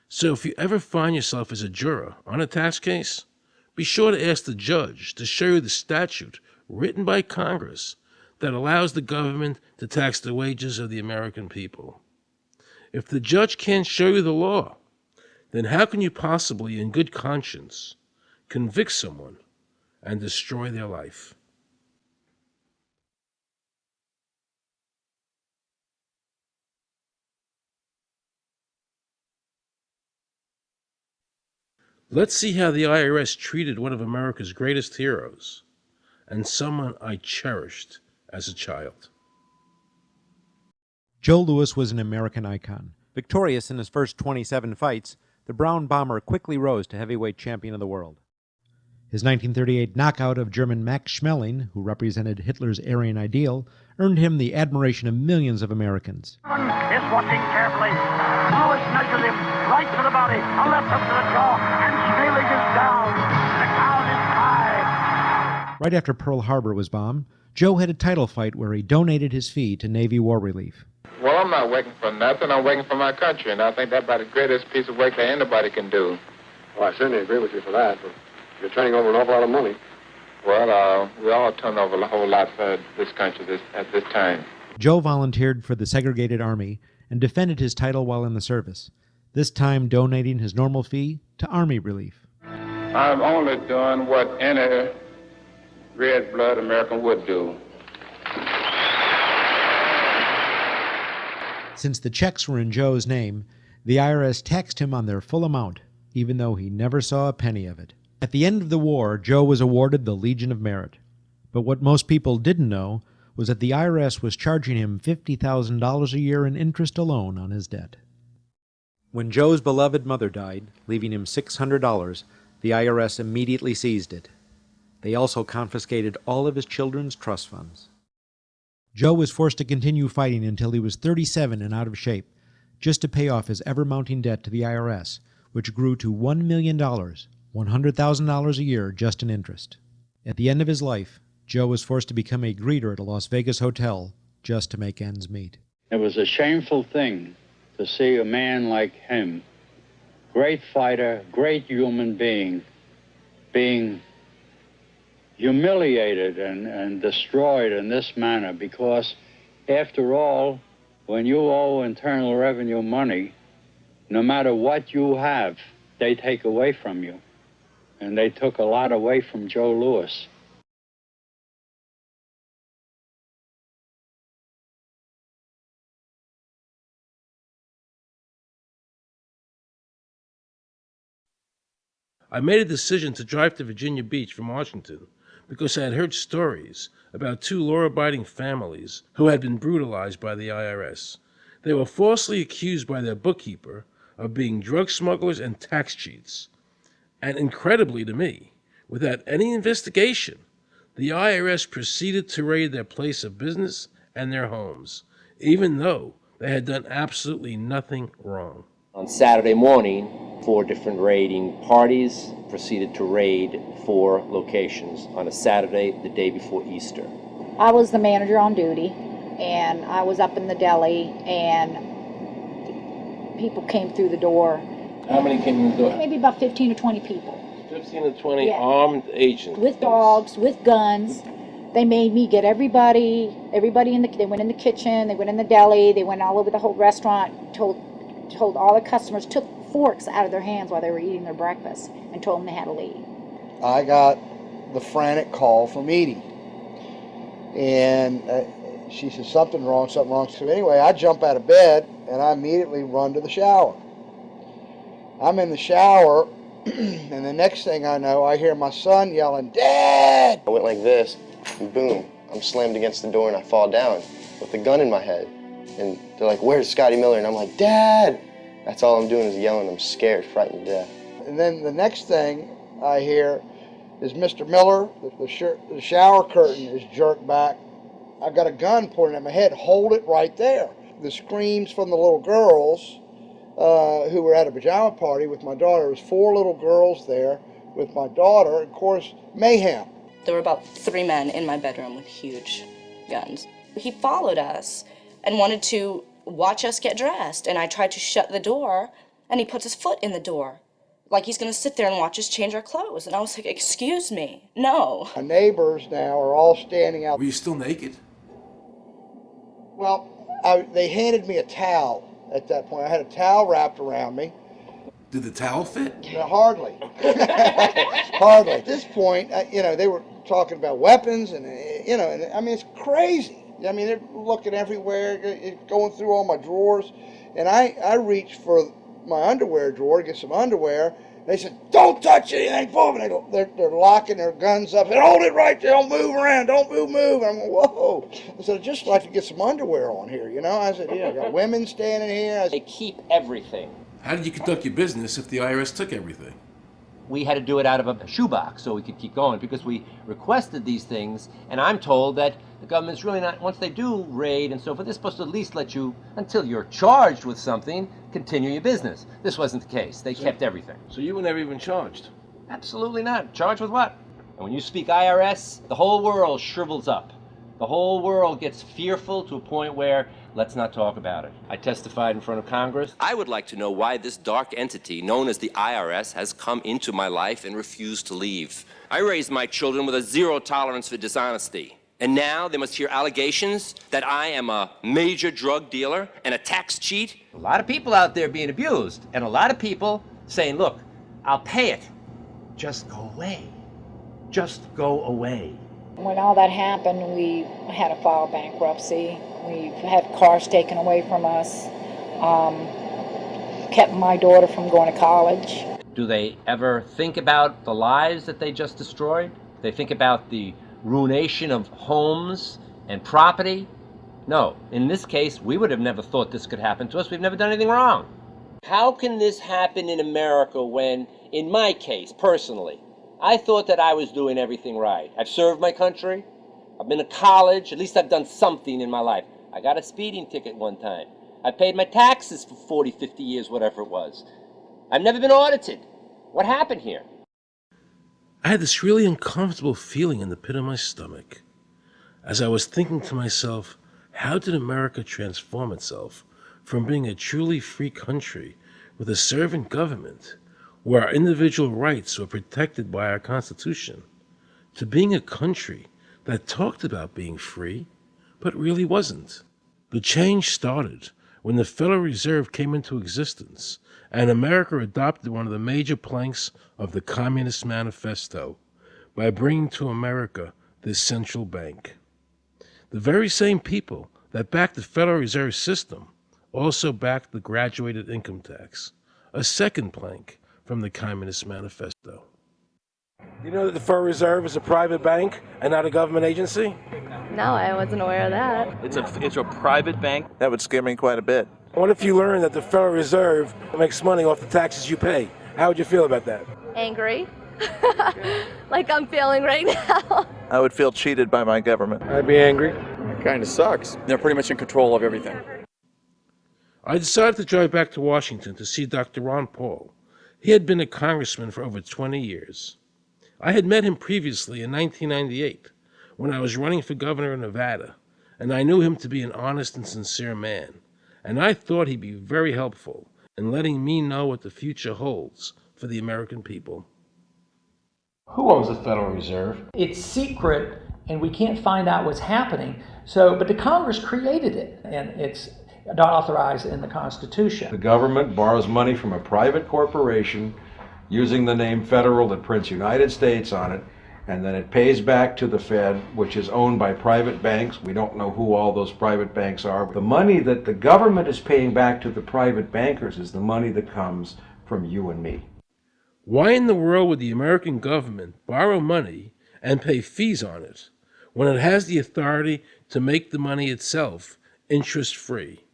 So if you ever find yourself as a juror on a tax case, be sure to ask the judge to show you the statute written by Congress that allows the government to tax the wages of the American people. If the judge can't show you the law, then how can you possibly, in good conscience, convict someone and destroy their life? Let's see how the IRS treated one of America's greatest heroes and someone I cherished as a child. Joe Louis was an American icon. Victorious in his first 27 fights, the Brown Bomber quickly rose to heavyweight champion of the world. His 1938 knockout of German Max Schmeling, who represented Hitler's Aryan ideal, earned him the admiration of millions of Americans. Is watching carefully. Louis measures him right to the body, a left hook to the jaw, and Schmeling is down. The count is 5. Right after Pearl Harbor was bombed, Joe had a title fight where he donated his fee to Navy War Relief. Well, I'm not working for nothing. I'm working for my country, and I think that's about the greatest piece of work that anybody can do. Well, I certainly agree with you for that, but you're turning over an awful lot of money. Well, we all turn over a whole lot for this country at this time. Joe volunteered for the segregated army and defended his title while in the service, this time donating his normal fee to Army relief. I'm only doing what any red-blood American would do. Since the checks were in Joe's name, the IRS taxed him on their full amount, even though he never saw a penny of it. At the end of the war, Joe was awarded the Legion of Merit. But what most people didn't know was that the IRS was charging him $50,000 a year in interest alone on his debt. When Joe's beloved mother died, leaving him $600, the IRS immediately seized it. They also confiscated all of his children's trust funds. Joe was forced to continue fighting until he was 37 and out of shape, just to pay off his ever-mounting debt to the IRS, which grew to $1 million, $100,000 a year just in interest. At the end of his life, Joe was forced to become a greeter at a Las Vegas hotel just to make ends meet. It was a shameful thing to see a man like him, great fighter, great human being humiliated and destroyed in this manner, because after all, when you owe Internal Revenue money, no matter what you have, they take away from you. And they took a lot away from Joe Louis. I made a decision to drive to Virginia Beach from Washington because I had heard stories about two law-abiding families who had been brutalized by the IRS. They were falsely accused by their bookkeeper of being drug smugglers and tax cheats. And incredibly to me, without any investigation, the IRS proceeded to raid their place of business and their homes, even though they had done absolutely nothing wrong. On Saturday morning, 4 different raiding parties proceeded to raid 4 locations on a Saturday, the day before Easter. I was the manager on duty, and I was up in the deli, and people came through the door. How many came in the door? Maybe about 15 or 20 people. 15 to 20 armed agents. With dogs, with guns. They made me get everybody they went in the kitchen, they went in the deli, they went all over the whole restaurant, told all the customers, took forks out of their hands while they were eating their breakfast and told them they had to leave. I got the frantic call from Edie. And she said, something wrong. So anyway, I jump out of bed and I immediately run to the shower. I'm in the shower, and the next thing I know, I hear my son yelling, "Dad!" I went like this, and boom, I'm slammed against the door and I fall down with the gun in my head. And they're like, "Where's Scotty Miller?" And I'm like, "Dad!" That's all I'm doing is yelling. I'm scared, frightened to death. And then the next thing I hear is Mr. Miller, the shower curtain is jerked back. I've got a gun pointed at my head. Hold it right there. The screams from the little girls who were at a pajama party with my daughter. There was 4 little girls there with my daughter. Of course, mayhem. There were about 3 men in my bedroom with huge guns. He followed us and wanted to watch us get dressed, and I tried to shut the door, and he puts his foot in the door, like he's going to sit there and watch us change our clothes. And I was like, excuse me, no. My neighbors now are all standing out. Were you still naked? Well, they handed me a towel at that point. I had a towel wrapped around me. Did the towel fit? No, hardly. Hardly. At this point, they were talking about weapons, and, and I mean, it's crazy. I mean, they're looking everywhere, going through all my drawers. And I reached for my underwear drawer to get some underwear. They said, "Don't touch anything." They're locking their guns up. They said, "Hold it right there. Don't move around. Don't move." I'm going, whoa. I said, "I'd just like to get some underwear on here, I said, I got women standing here. They keep everything. How did you conduct your business if the IRS took everything? We had to do it out of a shoebox so we could keep going because we requested these things, and I'm told that the government's really not, once they do raid and so forth, they're supposed to at least let you, until you're charged with something, continue your business. This wasn't the case. They kept everything. So you were never even charged? Absolutely not. Charged with what? And when you speak IRS, the whole world shrivels up. The whole world gets fearful to a point where let's not talk about it. I testified in front of Congress. I would like to know why this dark entity known as the IRS has come into my life and refused to leave. I raised my children with a zero tolerance for dishonesty. And now they must hear allegations that I am a major drug dealer and a tax cheat? A lot of people out there being abused, and a lot of people saying, look, I'll pay it. Just go away. Just go away. When all that happened, we had to file bankruptcy. We've had cars taken away from us, kept my daughter from going to college. Do they ever think about the lives that they just destroyed? Do they think about the ruination of homes and property? No. In this case, we would have never thought this could happen to us. We've never done anything wrong. How can this happen in America when, in my case, personally, I thought that I was doing everything right? I've served my country. I've been to college. At least I've done something in my life. I got a speeding ticket one time. I paid my taxes for 40, 50 years, whatever it was. I've never been audited. What happened here? I had this really uncomfortable feeling in the pit of my stomach as I was thinking to myself, how did America transform itself from being a truly free country with a servant government where our individual rights were protected by our Constitution to being a country that talked about being free but really wasn't? The change started when the Federal Reserve came into existence and America adopted one of the major planks of the Communist Manifesto by bringing to America this central bank. The very same people that backed the Federal Reserve System also backed the graduated income tax, a second plank from the Communist Manifesto. You know that the Federal Reserve is a private bank and not a government agency? No, I wasn't aware of that. It's a private bank? That would scare me quite a bit. What if you learned that the Federal Reserve makes money off the taxes you pay? How would you feel about that? Angry. Like I'm feeling right now. I would feel cheated by my government. I'd be angry. It kind of sucks. They're pretty much in control of everything. I decided to drive back to Washington to see Dr. Ron Paul. He had been a congressman for over 20 years. I had met him previously in 1998 when I was running for governor of Nevada, and I knew him to be an honest and sincere man, and I thought he'd be very helpful in letting me know what the future holds for the American people. Who owns the Federal Reserve? It's secret, and we can't find out what's happening. But the Congress created it, and it's not authorized in the Constitution. The government borrows money from a private corporation using the name Federal that prints United States on it, and then it pays back to the Fed, which is owned by private banks. We don't know who all those private banks are. The money that the government is paying back to the private bankers is the money that comes from you and me. Why in the world would the American government borrow money and pay fees on it when it has the authority to make the money itself interest-free?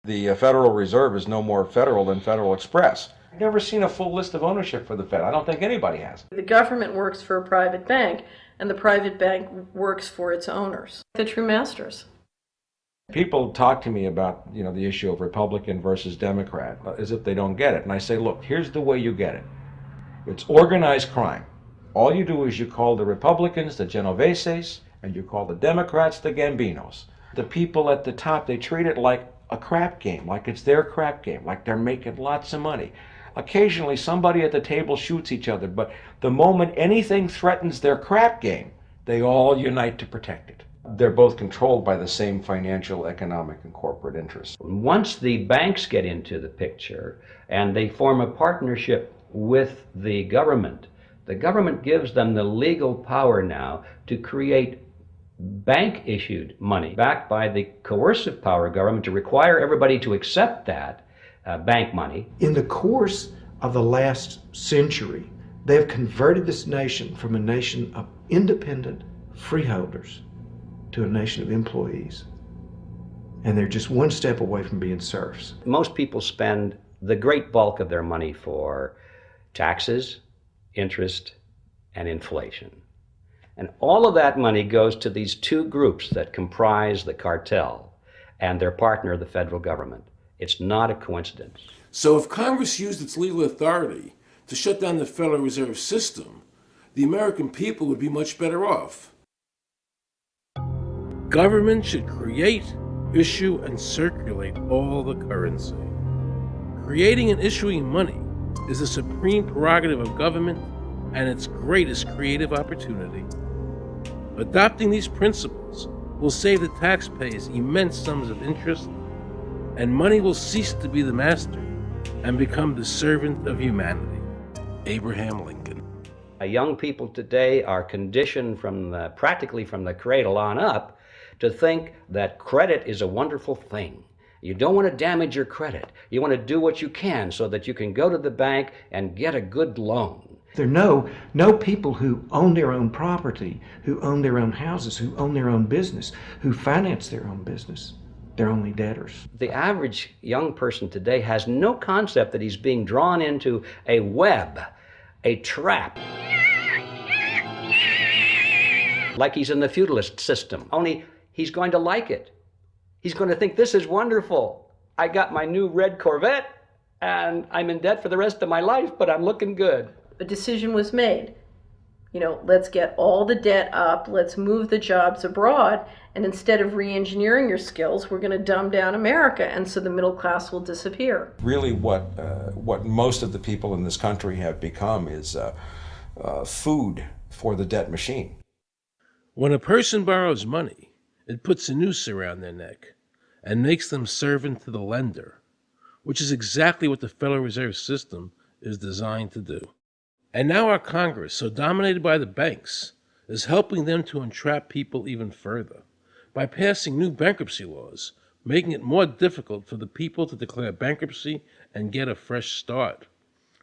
The Federal Reserve is no more federal than Federal Express. I've never seen a full list of ownership for the Fed. I don't think anybody has. The government works for a private bank, and the private bank works for its owners, the true masters. People talk to me about, the issue of Republican versus Democrat, as if they don't get it. And I say, look, here's the way you get it. It's organized crime. All you do is you call the Republicans the Genoveses, and you call the Democrats the Gambinos. The people at the top, they treat it like a crap game, like it's their crap game, like they're making lots of money. Occasionally somebody at the table shoots each other, but the moment anything threatens their crap game, they all unite to protect it. They're both controlled by the same financial, economic, and corporate interests. Once the banks get into the picture and they form a partnership with the government gives them the legal power now to create bank-issued money backed by the coercive power of government to require everybody to accept that bank money. In the course of the last century, they have converted this nation from a nation of independent freeholders to a nation of employees. And they're just one step away from being serfs. Most people spend the great bulk of their money for taxes, interest, and inflation. And all of that money goes to these two groups that comprise the cartel and their partner, the federal government. It's not a coincidence. So if Congress used its legal authority to shut down the Federal Reserve System, the American people would be much better off. Government should create issue and circulate all the currency. Creating and issuing money is the supreme prerogative of government and its greatest creative opportunity. Adopting these principles will save the taxpayers immense sums of interest, and money will cease to be the master and become the servant of humanity. Abraham Lincoln. Young people today are conditioned practically from the cradle on up to think that credit is a wonderful thing. You don't want to damage your credit. You want to do what you can so that you can go to the bank and get a good loan. There are no people who own their own property, who own their own houses, who own their own business, who finance their own business. They're only debtors. The average young person today has no concept that he's being drawn into a web, a trap. Like he's in the feudalist system, only he's going to like it. He's going to think, this is wonderful. I got my new red Corvette and I'm in debt for the rest of my life, but I'm looking good. A decision was made. Let's get all the debt up, let's move the jobs abroad, and instead of re-engineering your skills, we're going to dumb down America, and so the middle class will disappear. Really what most of the people in this country have become is food for the debt machine. When a person borrows money, it puts a noose around their neck and makes them servant to the lender, which is exactly what the Federal Reserve System is designed to do. And now our Congress, so dominated by the banks, is helping them to entrap people even further by passing new bankruptcy laws, making it more difficult for the people to declare bankruptcy and get a fresh start,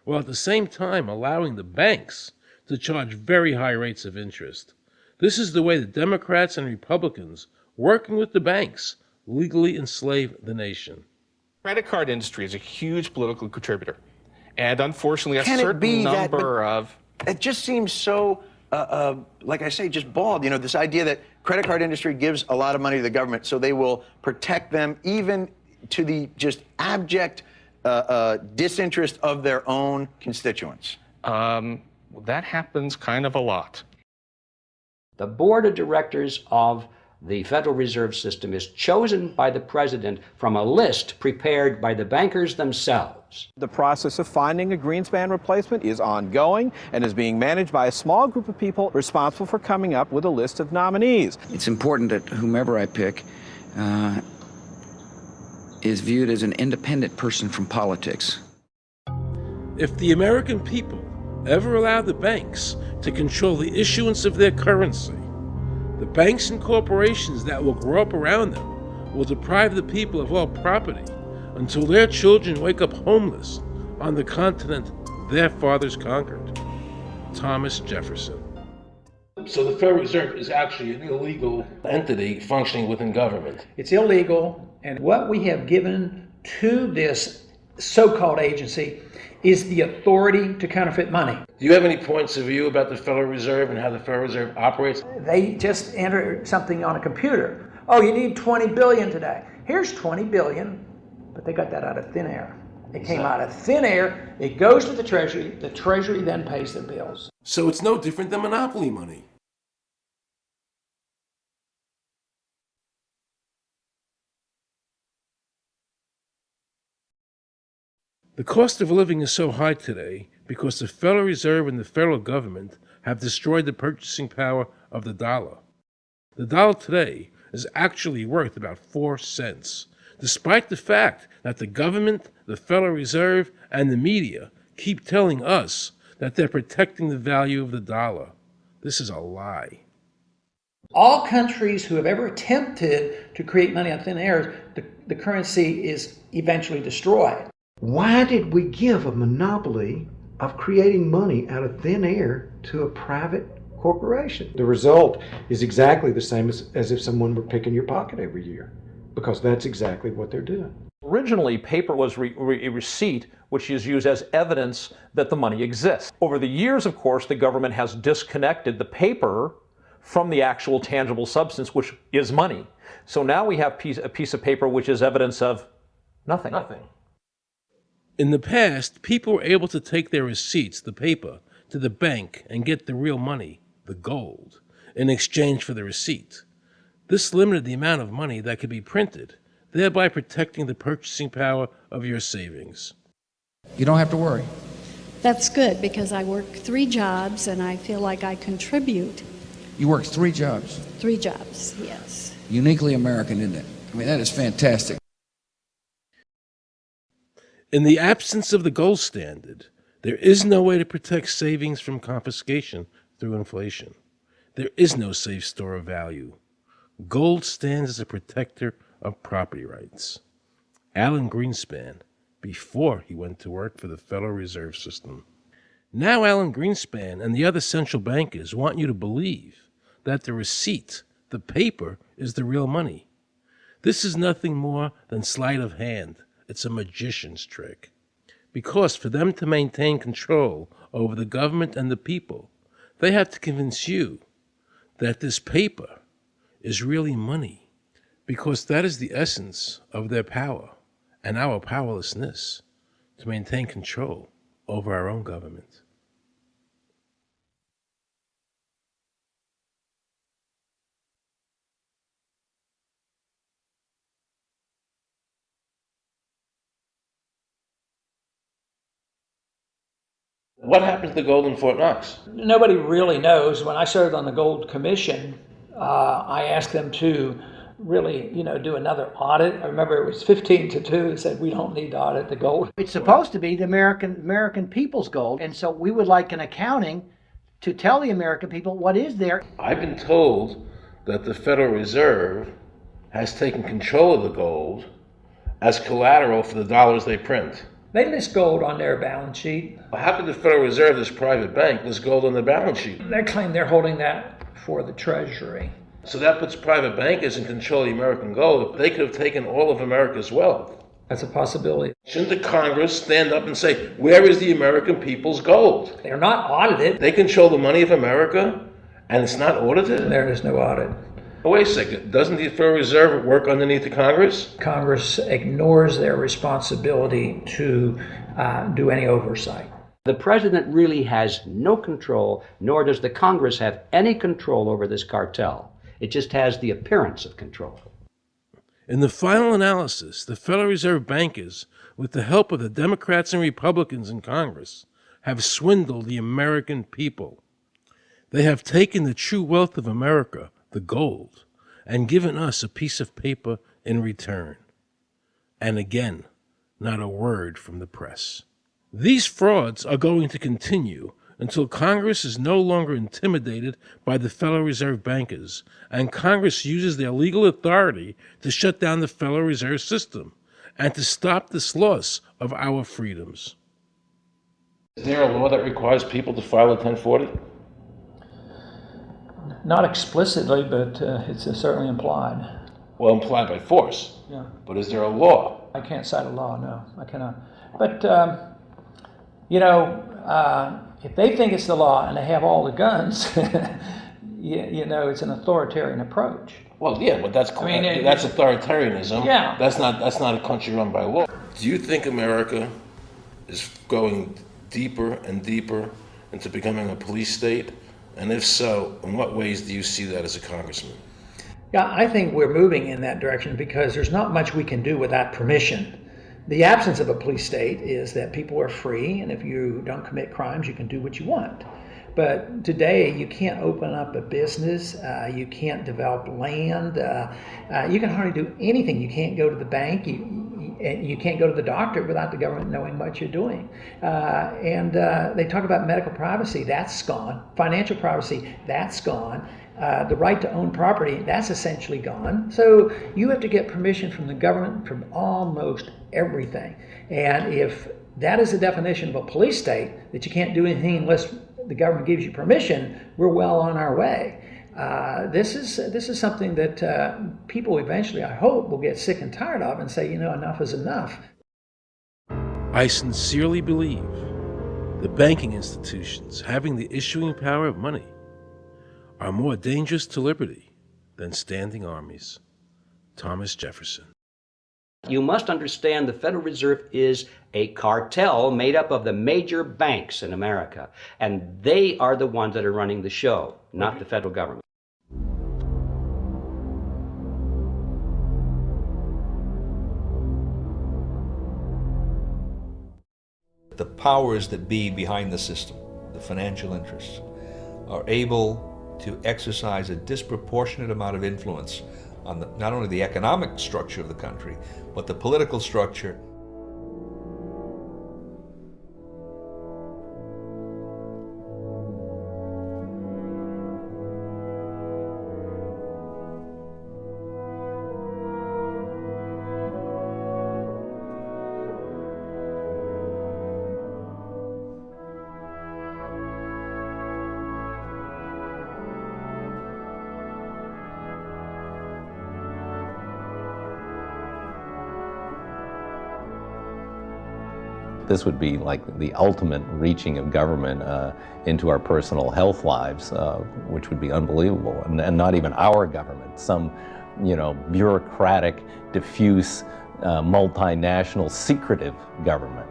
while at the same time allowing the banks to charge very high rates of interest. This is the way the Democrats and Republicans, working with the banks, legally enslave the nation. Credit card industry is a huge political contributor. And unfortunately, Can a certain it be number of... It just seems so, like I say, just bald. This idea that credit card industry gives a lot of money to the government so they will protect them even to the just abject disinterest of their own constituents. That happens kind of a lot. The board of directors of the Federal Reserve System is chosen by the president from a list prepared by the bankers themselves. The process of finding a Greenspan replacement is ongoing and is being managed by a small group of people responsible for coming up with a list of nominees. It's important that whomever I pick is viewed as an independent person from politics. If the American people ever allow the banks to control the issuance of their currency, the banks and corporations that will grow up around them will deprive the people of all property until their children wake up homeless on the continent their fathers conquered. Thomas Jefferson. So the Federal Reserve is actually an illegal entity functioning within government. It's illegal, and what we have given to this so-called agency is the authority to counterfeit money. Do you have any points of view about the Federal Reserve and how the Federal Reserve operates? They just enter something on a computer. Oh, you need 20 billion today. Here's 20 billion, but they got that out of thin air. It came out of thin air, it goes to the Treasury then pays their bills. So it's no different than monopoly money. The cost of living is so high today because the Federal Reserve and the federal government have destroyed the purchasing power of the dollar. The dollar today is actually worth about 4 cents, despite the fact that the government, the Federal Reserve, and the media keep telling us that they're protecting the value of the dollar. This is a lie. All countries who have ever attempted to create money on thin air, the currency is eventually destroyed. Why did we give a monopoly of creating money out of thin air to a private corporation? The result is exactly the same as if someone were picking your pocket every year, because that's exactly what they're doing. Originally, paper was a receipt which is used as evidence that the money exists. Over the years, of course, the government has disconnected the paper from the actual tangible substance, which is money. So now we have a piece of paper which is evidence of nothing. In the past, people were able to take their receipts, the paper, to the bank and get the real money, the gold, in exchange for the receipt. This limited the amount of money that could be printed, thereby protecting the purchasing power of your savings. You don't have to worry. That's good because I work 3 jobs and I feel like I contribute. You work 3 jobs. 3 jobs, yes. Uniquely American, isn't it? I mean, that is fantastic. In the absence of the gold standard, there is no way to protect savings from confiscation through inflation. There is no safe store of value. Gold stands as a protector of property rights. Alan Greenspan, before he went to work for the Federal Reserve System. Now Alan Greenspan and the other central bankers want you to believe that the receipt, the paper, is the real money. This is nothing more than sleight of hand. It's a magician's trick. Because for them to maintain control over the government and the people, they have to convince you that this paper is really money. Because that is the essence of their power and our powerlessness to maintain control over our own government. What happened to the gold in Fort Knox? Nobody really knows. When I served on the Gold Commission, I asked them to really, do another audit. I remember it was 15-2. They said, we don't need to audit the gold. It's supposed to be the American people's gold. And so we would like an accounting to tell the American people what is there. I've been told that the Federal Reserve has taken control of the gold as collateral for the dollars they print. They list gold on their balance sheet. How could the Federal Reserve, this private bank, list gold on their balance sheet? They claim they're holding that for the Treasury. So that puts private bankers in control of the American gold. They could have taken all of America's wealth. That's a possibility. Shouldn't the Congress stand up and say, where is the American people's gold? They're not audited. They control the money of America, and it's not audited? There is no audit. Oh, wait a second. Doesn't the Federal Reserve work underneath the Congress? Congress ignores their responsibility to do any oversight. The president really has no control, nor does the Congress have any control over this cartel. It just has the appearance of control. In the final analysis, the Federal Reserve bankers, with the help of the Democrats and Republicans in Congress, have swindled the American people. They have taken the true wealth of America, the gold, and given us a piece of paper in return. And again, not a word from the press. These frauds are going to continue until Congress is no longer intimidated by the Federal Reserve bankers, and Congress uses their legal authority to shut down the Federal Reserve System and to stop this loss of our freedoms. Is there a law that requires people to file a 1040? Not explicitly, but it's certainly implied. Well, implied by force. Yeah. But is there a law? I can't cite a law, no. I cannot. But, if they think it's the law and they have all the guns, it's an authoritarian approach. Well, yeah, but that's authoritarianism. Yeah. That's not a country run by law. Do you think America is going deeper and deeper into becoming a police state? And if so, in what ways do you see that as a congressman? Yeah, I think we're moving in that direction because there's not much we can do without permission. The absence of a police state is that people are free, and if you don't commit crimes, you can do what you want. But today, you can't open up a business, you can't develop land, you can hardly do anything. You can't go to the bank, you can't go to the doctor without the government knowing what you're doing. And they talk about medical privacy, that's gone. Financial privacy, that's gone. The right to own property, that's essentially gone. So you have to get permission from the government from almost everything. And if that is the definition of a police state, that you can't do anything unless the government gives you permission, we're well on our way. This is something that people eventually, I hope, will get sick and tired of and say, enough is enough. I sincerely believe the banking institutions having the issuing power of money are more dangerous to liberty than standing armies. Thomas Jefferson. You must understand the Federal Reserve is a cartel made up of the major banks in America, and they are the ones that are running the show, not the federal government. The powers that be behind the system, the financial interests, are able to exercise a disproportionate amount of influence on not only the economic structure of the country, but the political structure. This would be like the ultimate reaching of government into our personal health lives, which would be unbelievable. And not even our government, some, bureaucratic, diffuse, multinational, secretive government.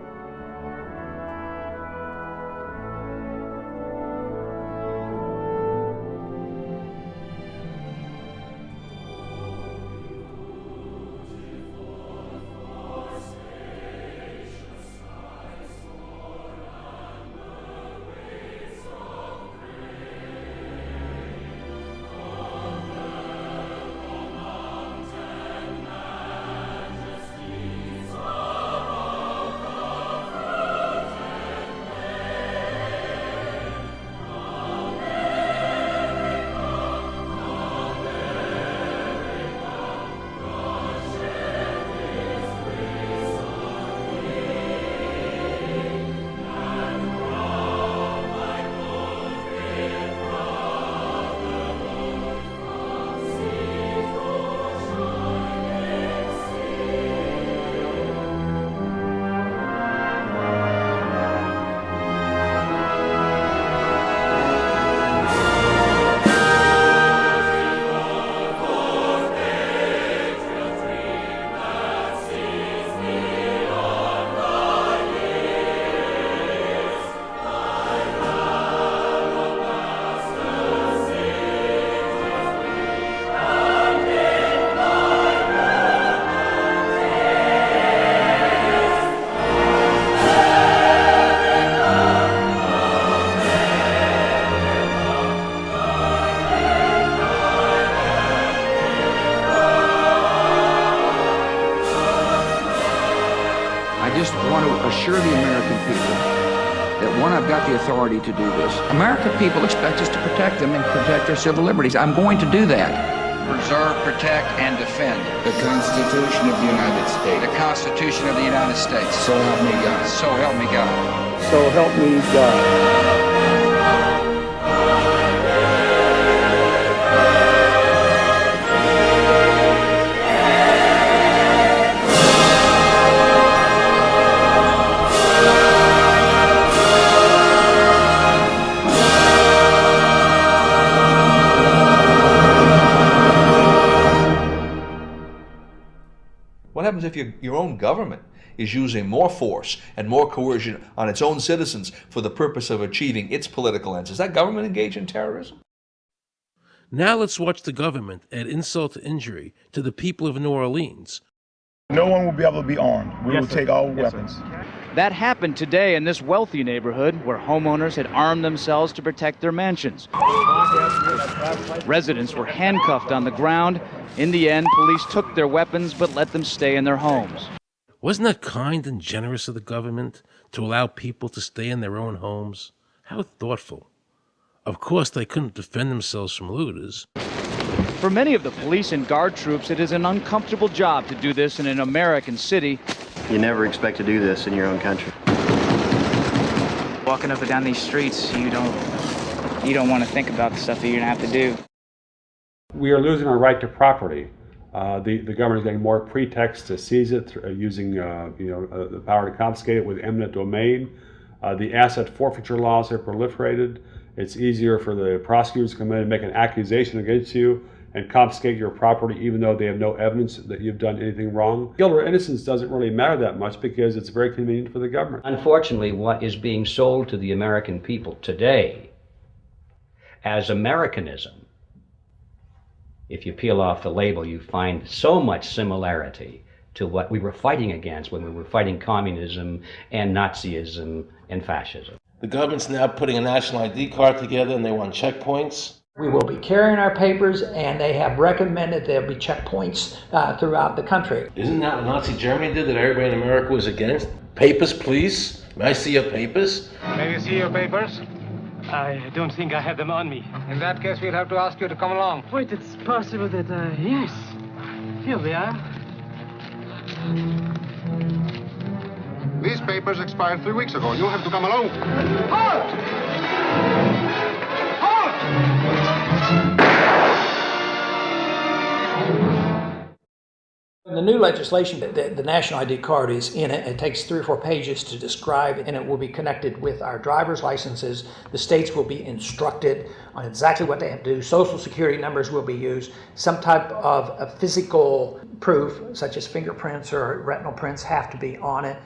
I just want to assure the American people that, one, I've got the authority to do this. American people expect us to protect them and protect their civil liberties. I'm going to do that. Preserve, protect, and defend the Constitution of the United States. The Constitution of the United States. So help me God. So help me God. So help me God. What happens if your own government is using more force and more coercion on its own citizens for the purpose of achieving its political ends? Is that government engaged in terrorism? Now let's watch the government add insult to injury to the people of New Orleans. No one will be able to be armed. We will take all weapons. That happened today in this wealthy neighborhood where homeowners had armed themselves to protect their mansions. Residents were handcuffed on the ground. In the end, police took their weapons but let them stay in their homes. Wasn't that kind and generous of the government to allow people to stay in their own homes? How thoughtful. Of course, they couldn't defend themselves from looters. For many of the police and guard troops, it is an uncomfortable job to do this in an American city. You never expect to do this in your own country. Walking up and down these streets, you don't want to think about the stuff that you're going to have to do. We are losing our right to property. The government is getting more pretext to seize it, using the power to confiscate it with eminent domain. The asset forfeiture laws have proliferated. It's easier for the prosecutors to come in and make an accusation against you and confiscate your property even though they have no evidence that you've done anything wrong. Guilt or innocence doesn't really matter that much because it's very convenient for the government. Unfortunately, what is being sold to the American people today as Americanism, if you peel off the label, you find so much similarity to what we were fighting against when we were fighting communism and Nazism and fascism. The government's now putting a national ID card together and they want checkpoints. We will be carrying our papers, and they have recommended there'll be checkpoints throughout the country. Isn't that what Nazi Germany did that everybody in America was against? Papers, please. May I see your papers? May we see your papers? I don't think I have them on me. In that case, we'll have to ask you to come along. Wait, it's possible that, yes. Here we are. These papers expired 3 weeks ago. You'll have to come along. Halt! The new legislation, the national ID card is in it. It takes 3 or 4 pages to describe, and it will be connected with our driver's licenses. The states will be instructed on exactly what they have to do. Social security numbers will be used. Some type of a physical proof, such as fingerprints or retinal prints, have to be on it.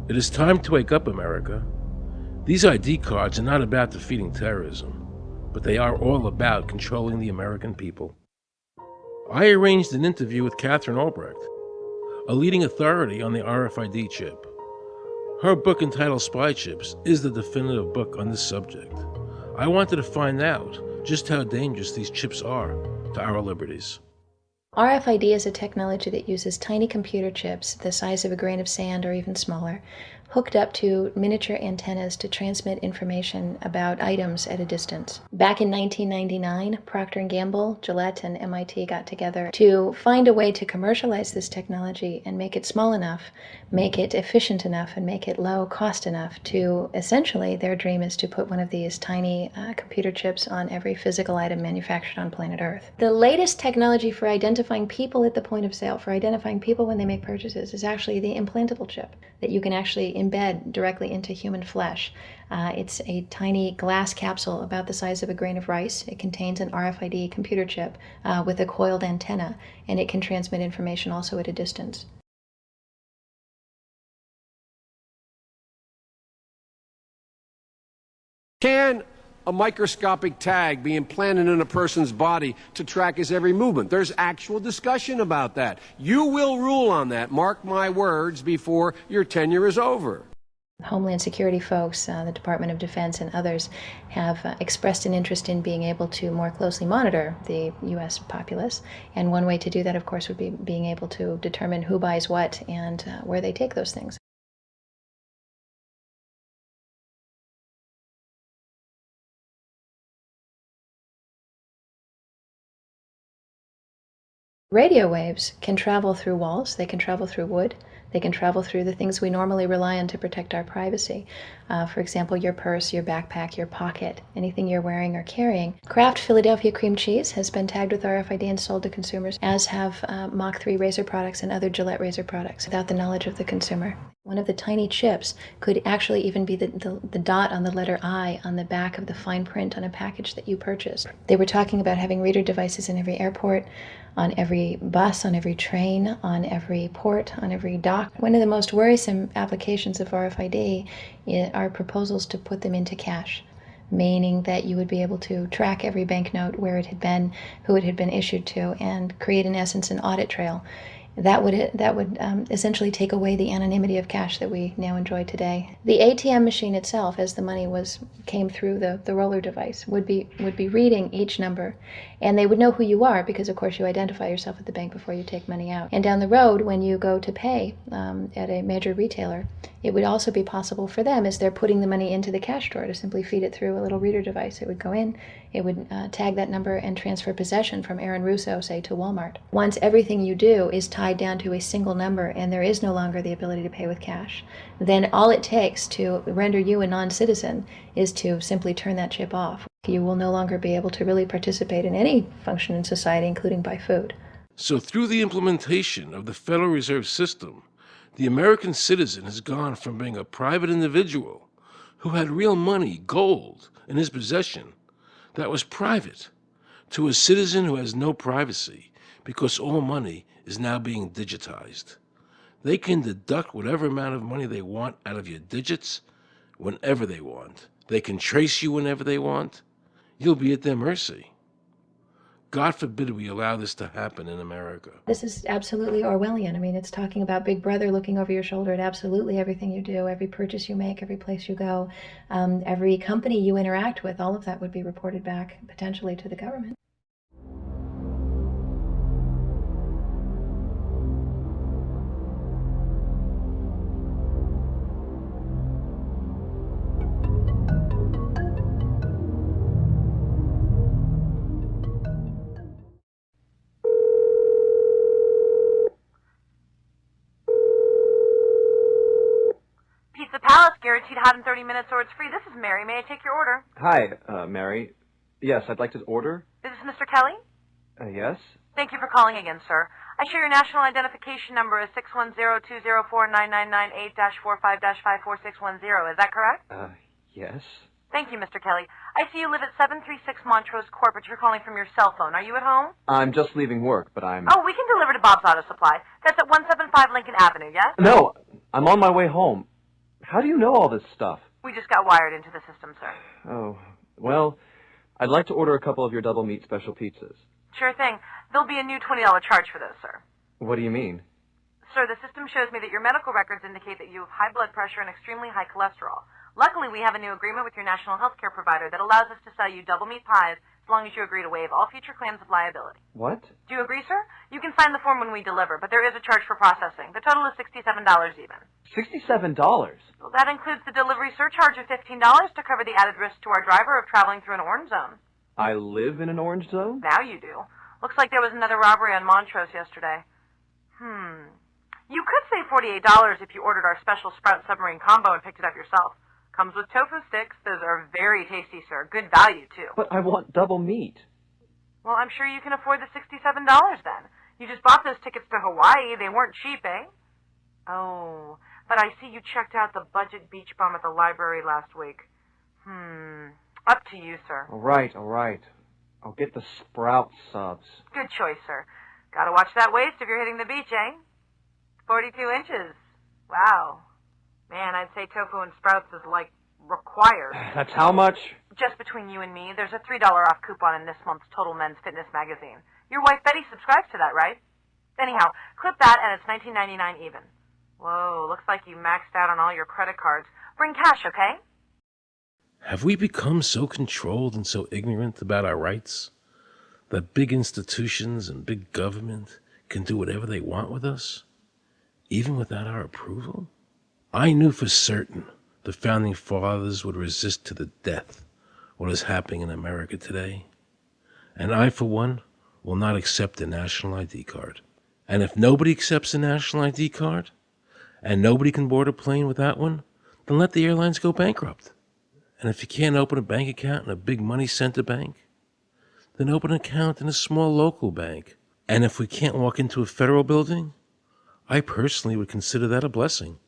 It is time to wake up, America. These ID cards are not about defeating terrorism, but they are all about controlling the American people. I arranged an interview with Catherine Albrecht, a leading authority on the RFID chip. Her book entitled Spy Chips is the definitive book on this subject. I wanted to find out just how dangerous these chips are to our liberties. RFID is a technology that uses tiny computer chips the size of a grain of sand or even smaller, hooked up to miniature antennas to transmit information about items at a distance. Back in 1999, Procter & Gamble, Gillette, and MIT got together to find a way to commercialize this technology and make it small enough, make it efficient enough, and make it low cost enough to, essentially, their dream is to put one of these tiny computer chips on every physical item manufactured on planet Earth. The latest technology for identifying people at the point of sale, for identifying people when they make purchases, is actually the implantable chip that you can actually embed directly into human flesh. It's a tiny glass capsule about the size of a grain of rice. It contains an RFID computer chip with a coiled antenna, and it can transmit information also at a distance. Can a microscopic tag be implanted in a person's body to track his every movement? There's actual discussion about that. You will rule on that, mark my words, before your tenure is over. Homeland Security folks, the Department of Defense, and others have expressed an interest in being able to more closely monitor the U.S. populace. And one way to do that, of course, would be being able to determine who buys what and where they take those things. Radio waves can travel through walls, they can travel through wood, they can travel through the things we normally rely on to protect our privacy. For example, your purse, your backpack, your pocket, anything you're wearing or carrying. Kraft Philadelphia cream cheese has been tagged with RFID and sold to consumers, as have Mach 3 razor products and other Gillette razor products, without the knowledge of the consumer. One of the tiny chips could actually even be the dot on the letter I on the back of the fine print on a package that you purchased. They were talking about having reader devices in every airport, on every bus, on every train, on every port, on every dock. One of the most worrisome applications of RFID are proposals to put them into cash, meaning that you would be able to track every banknote, where it had been, who it had been issued to, and create, in essence, an audit trail. That would essentially take away the anonymity of cash that we now enjoy today. The ATM machine itself, as the money came through the roller device, would be reading each number, and they would know who you are because, of course, you identify yourself at the bank before you take money out. And down the road, when you go to pay at a major retailer, it would also be possible for them, as they're putting the money into the cash drawer, to simply feed it through a little reader device. It would go in, it would tag that number and transfer possession from Aaron Russo, say, to Walmart. Once everything you do is tied down to a single number and there is no longer the ability to pay with cash, then all it takes to render you a non-citizen is to simply turn that chip off. You will no longer be able to really participate in any function in society, including buy food. So through the implementation of the Federal Reserve System, the American citizen has gone from being a private individual who had real money, gold, in his possession that was private, to a citizen who has no privacy because all money is now being digitized. They can deduct whatever amount of money they want out of your digits whenever they want. They can trace you whenever they want. You'll be at their mercy. God forbid we allow this to happen in America. This is absolutely Orwellian. I mean, it's talking about Big Brother looking over your shoulder at absolutely everything you do, every purchase you make, every place you go, every company you interact with. All of that would be reported back potentially to the government. Pizza Palace, guaranteed hot in 30 minutes or it's free. This is Mary. May I take your order? Hi, Mary. Yes, I'd like to order. Is this Mr. Kelly? Yes? Thank you for calling again, sir. I show your national identification number is 610-204-9998-45-54610. Is that correct? Yes. Thank you, Mr. Kelly. I see you live at 736 Montrose Court, but you're calling from your cell phone. Are you at home? I'm just leaving work, but I'm... Oh, we can deliver to Bob's Auto Supply. That's at 175 Lincoln Avenue, yes? No, I'm on my way home. How do you know all this stuff? We just got wired into the system, sir. Oh, well, I'd like to order a couple of your double meat special pizzas. Sure thing. There'll be a new $20 charge for those, sir. What do you mean? Sir, the system shows me that your medical records indicate that you have high blood pressure and extremely high cholesterol. Luckily, we have a new agreement with your national health care provider that allows us to sell you double meat pies as long as you agree to waive all future claims of liability. What? Do you agree, sir? You can sign the form when we deliver, but there is a charge for processing. The total is $67 even. $67? Well, that includes the delivery surcharge of $15 to cover the added risk to our driver of traveling through an orange zone. I live in an orange zone? Now you do. Looks like there was another robbery on Montrose yesterday. You could save $48 if you ordered our special Sprout Submarine Combo and picked it up yourself. Comes with tofu sticks. Those are very tasty, sir. Good value, too. But I want double meat. Well, I'm sure you can afford the $67 then. You just bought those tickets to Hawaii. They weren't cheap, eh? Oh, but I see you checked out the budget beach bum at the library last week. Up to you, sir. All right. I'll get the Sprout subs. Good choice, sir. Gotta watch that waist if you're hitting the beach, eh? 42 inches. Wow. Man, I'd say tofu and sprouts is, like, required. That's how much? Just between you and me, there's a $3 off coupon in this month's Total Men's Fitness magazine. Your wife Betty subscribes to that, right? Anyhow, clip that and it's $19.99 even. Whoa, looks like you maxed out on all your credit cards. Bring cash, okay? Have we become so controlled and so ignorant about our rights that big institutions and big government can do whatever they want with us, even without our approval? I knew for certain the Founding Fathers would resist to the death what is happening in America today. And I, for one, will not accept a national ID card. And if nobody accepts a national ID card, and nobody can board a plane without one, then let the airlines go bankrupt. And if you can't open a bank account in a big money center bank, then open an account in a small local bank. And if we can't walk into a federal building, I personally would consider that a blessing.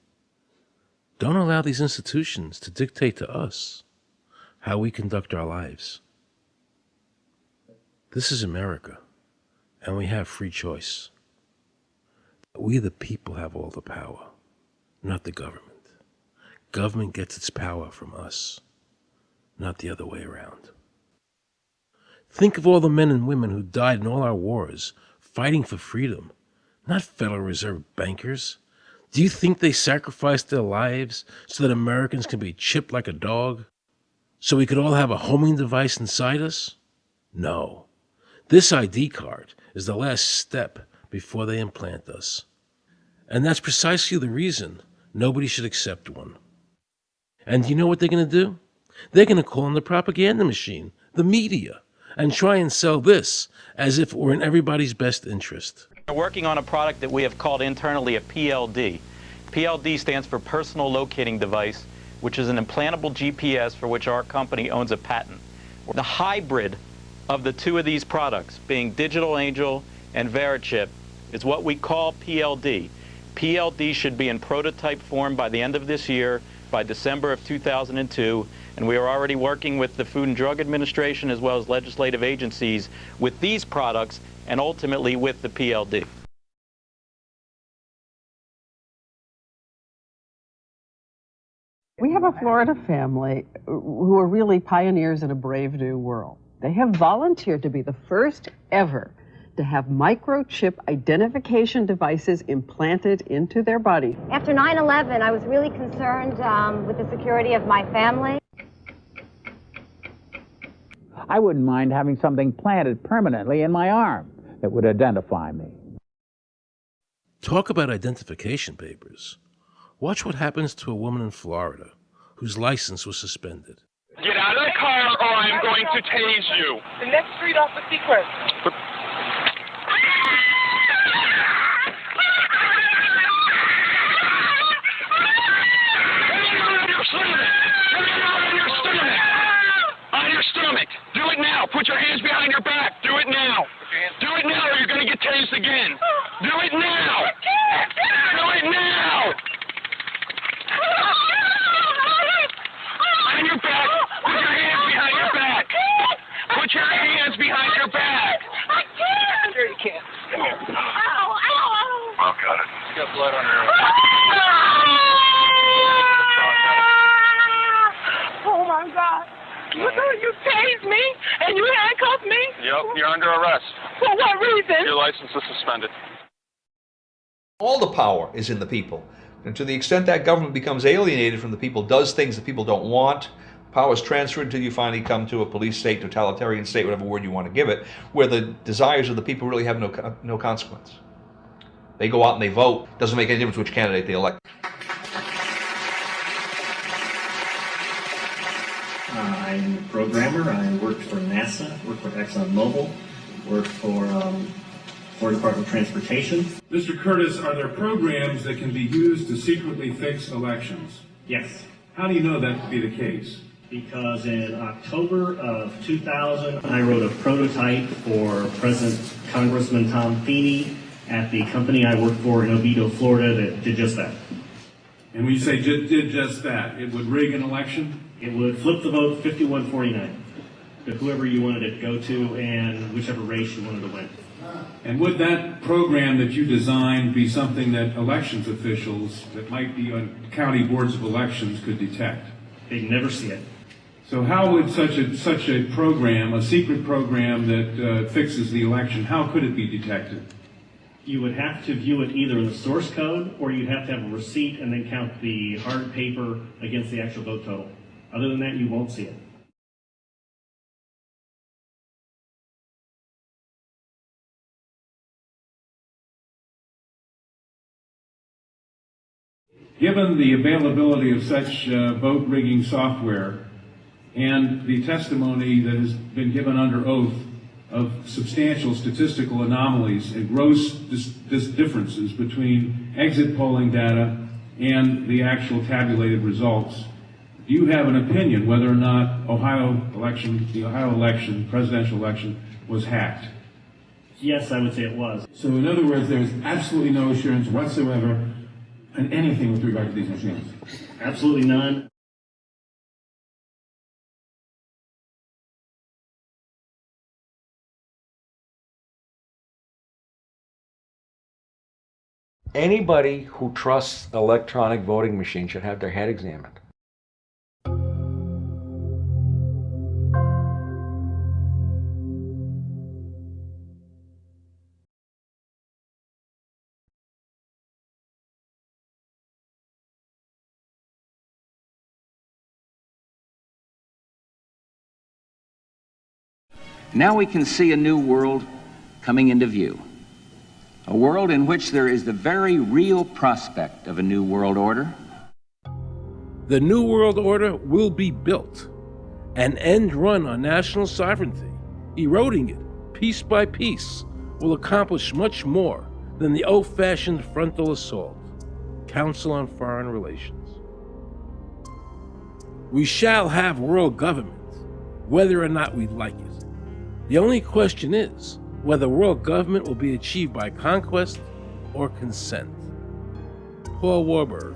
Don't allow these institutions to dictate to us how we conduct our lives. This is America, and we have free choice. We the people have all the power, not the government. Government gets its power from us, not the other way around. Think of all the men and women who died in all our wars, fighting for freedom, not Federal Reserve bankers. Do you think they sacrificed their lives so that Americans can be chipped like a dog? So we could all have a homing device inside us? No. This ID card is the last step before they implant us. And that's precisely the reason nobody should accept one. And you know what they're going to do? They're going to call on the propaganda machine, the media, and try and sell this as if it were in everybody's best interest. We're working on a product that we have called internally a PLD. PLD stands for Personal Locating Device, which is an implantable GPS for which our company owns a patent. The hybrid of the two of these products, being Digital Angel and Verichip is what we call PLD. PLD should be in prototype form by the end of this year, by December of 2002, and we are already working with the Food and Drug Administration as well as legislative agencies with these products and ultimately with the PLD. We have a Florida family who are really pioneers in a brave new world. They have volunteered to be the first ever to have microchip identification devices implanted into their body. After 9/11, I was really concerned with the security of my family. I wouldn't mind having something planted permanently in my arm that would identify me. Talk about identification papers. Watch what happens to a woman in Florida whose license was suspended. Get out of the car or I'm going to tase you. The next street off the Seacrest. On your stomach. Do it now. Put your hands behind your back. Do it now. Do it now or you're going to get tased again. Do it now. Do it now. On your back. Put your hands behind your back. Put your hands behind your back. I can't. Sure you can. Come here. Ow, ow, ow. Oh, got it. You got blood on your Oh, my God. You tased me and you handcuffed me? Yep, you're under arrest. For what reason? Your license is suspended. All the power is in the people. And to the extent that government becomes alienated from the people, does things that people don't want, power is transferred until you finally come to a police state, totalitarian state, whatever word you want to give it, where the desires of the people really have no consequence. They go out and they vote. Doesn't make any difference which candidate they elect. I'm a programmer. I worked for NASA, worked for ExxonMobil, worked for Florida Department of Transportation. Mr. Curtis, are there programs that can be used to secretly fix elections? Yes. How do you know that to be the case? Because in October of 2000, I wrote a prototype for President Congressman Tom Feeney at the company I worked for in Oviedo, Florida, that did just that. And when you say did just that, it would rig an election? It would flip the vote 51-49 to whoever you wanted it to go to and whichever race you wanted to win. And would that program that you designed be something that elections officials that might be on county boards of elections could detect? They'd never see it. So how would such a program, a secret program that fixes the election, how could it be detected? You would have to view it either in the source code or you'd have to have a receipt and then count the hard paper against the actual vote total. Other than that, you won't see it. Given the availability of such vote rigging software and the testimony that has been given under oath of substantial statistical anomalies and gross differences between exit polling data and the actual tabulated results, do you have an opinion whether or not the Ohio election, presidential election, was hacked? Yes, I would say it was. So in other words, there is absolutely no assurance whatsoever in anything with regard to these machines? Absolutely none. Anybody who trusts electronic voting machines should have their head examined. Now we can see a new world coming into view. A world in which there is the very real prospect of a new world order. The New World Order will be built, an end run on national sovereignty, eroding it piece by piece, will accomplish much more than the old-fashioned frontal assault, Council on Foreign Relations. We shall have world government, whether or not we like it. The only question is, whether world government will be achieved by conquest or consent. Paul Warburg,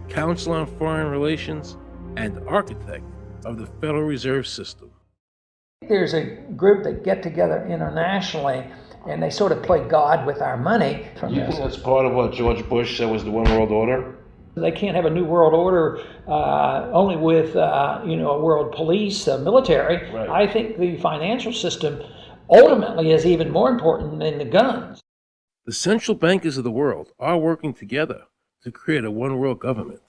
Counsel on Foreign Relations and architect of the Federal Reserve System. There's a group that get together internationally and they sort of play God with our money. You think that's part of what George Bush said was the one world order? They can't have a new world order only with a world police, military. Right. I think the financial system ultimately is even more important than the guns. The central bankers of the world are working together to create a one world government,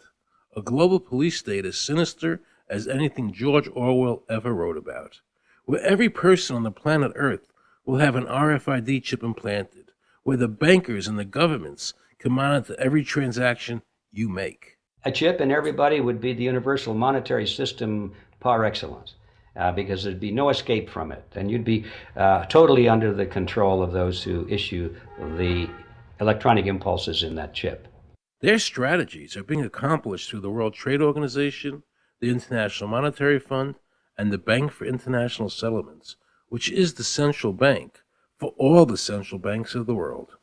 a global police state as sinister as anything George Orwell ever wrote about, where every person on the planet Earth will have an RFID chip implanted, where the bankers and the governments can monitor every transaction you make. A chip in everybody would be the universal monetary system par excellence, because there'd be no escape from it, and you'd be totally under the control of those who issue the electronic impulses in that chip. Their strategies are being accomplished through the World Trade Organization, the International Monetary Fund, and the Bank for International Settlements, which is the central bank for all the central banks of the world.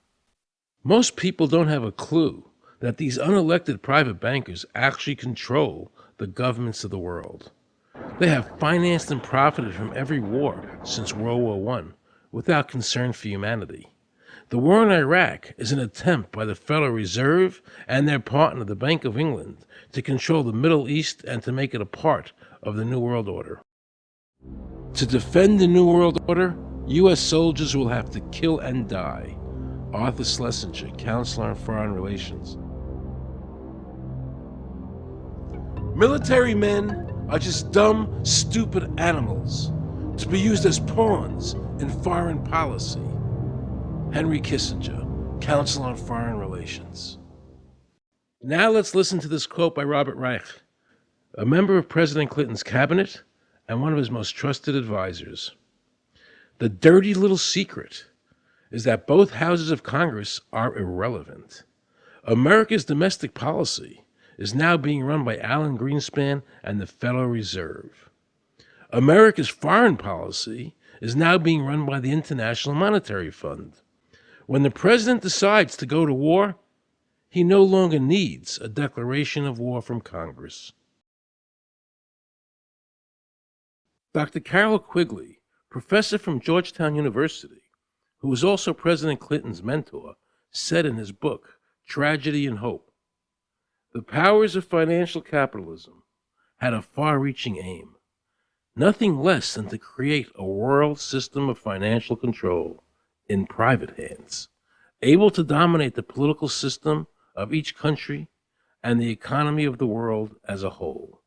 Most people don't have a clue that these unelected private bankers actually control the governments of the world. They have financed and profited from every war since World War I without concern for humanity. The war in Iraq is an attempt by the Federal Reserve and their partner, the Bank of England, to control the Middle East and to make it a part of the New World Order. To defend the New World Order, U.S. soldiers will have to kill and die. Arthur Schlesinger, Counselor on Foreign Relations. Military men are just dumb, stupid animals to be used as pawns in foreign policy. Henry Kissinger, Counsel on Foreign Relations. Now let's listen to this quote by Robert Reich, a member of President Clinton's cabinet and one of his most trusted advisors. The dirty little secret is that both houses of Congress are irrelevant. America's domestic policy is now being run by Alan Greenspan and the Federal Reserve. America's foreign policy is now being run by the International Monetary Fund. When the president decides to go to war, he no longer needs a declaration of war from Congress. Dr. Carol Quigley, professor from Georgetown University, who was also President Clinton's mentor, said in his book, Tragedy and Hope, the powers of financial capitalism had a far-reaching aim, nothing less than to create a world system of financial control in private hands, able to dominate the political system of each country and the economy of the world as a whole.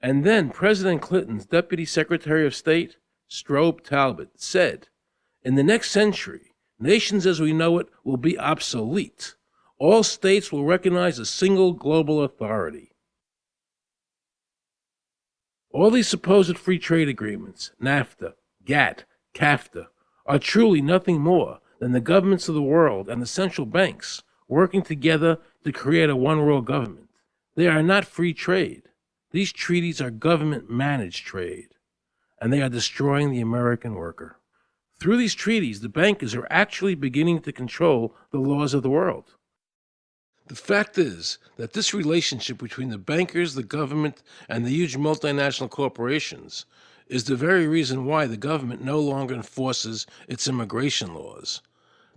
And then President Clinton's Deputy Secretary of State, Strobe Talbot, said, in the next century, nations as we know it will be obsolete. All states will recognize a single global authority. All these supposed free trade agreements, NAFTA, GATT, CAFTA, are truly nothing more than the governments of the world and the central banks working together to create a one-world government. They are not free trade. These treaties are government-managed trade, and they are destroying the American worker. Through these treaties, the bankers are actually beginning to control the laws of the world. The fact is that this relationship between the bankers, the government, and the huge multinational corporations is the very reason why the government no longer enforces its immigration laws.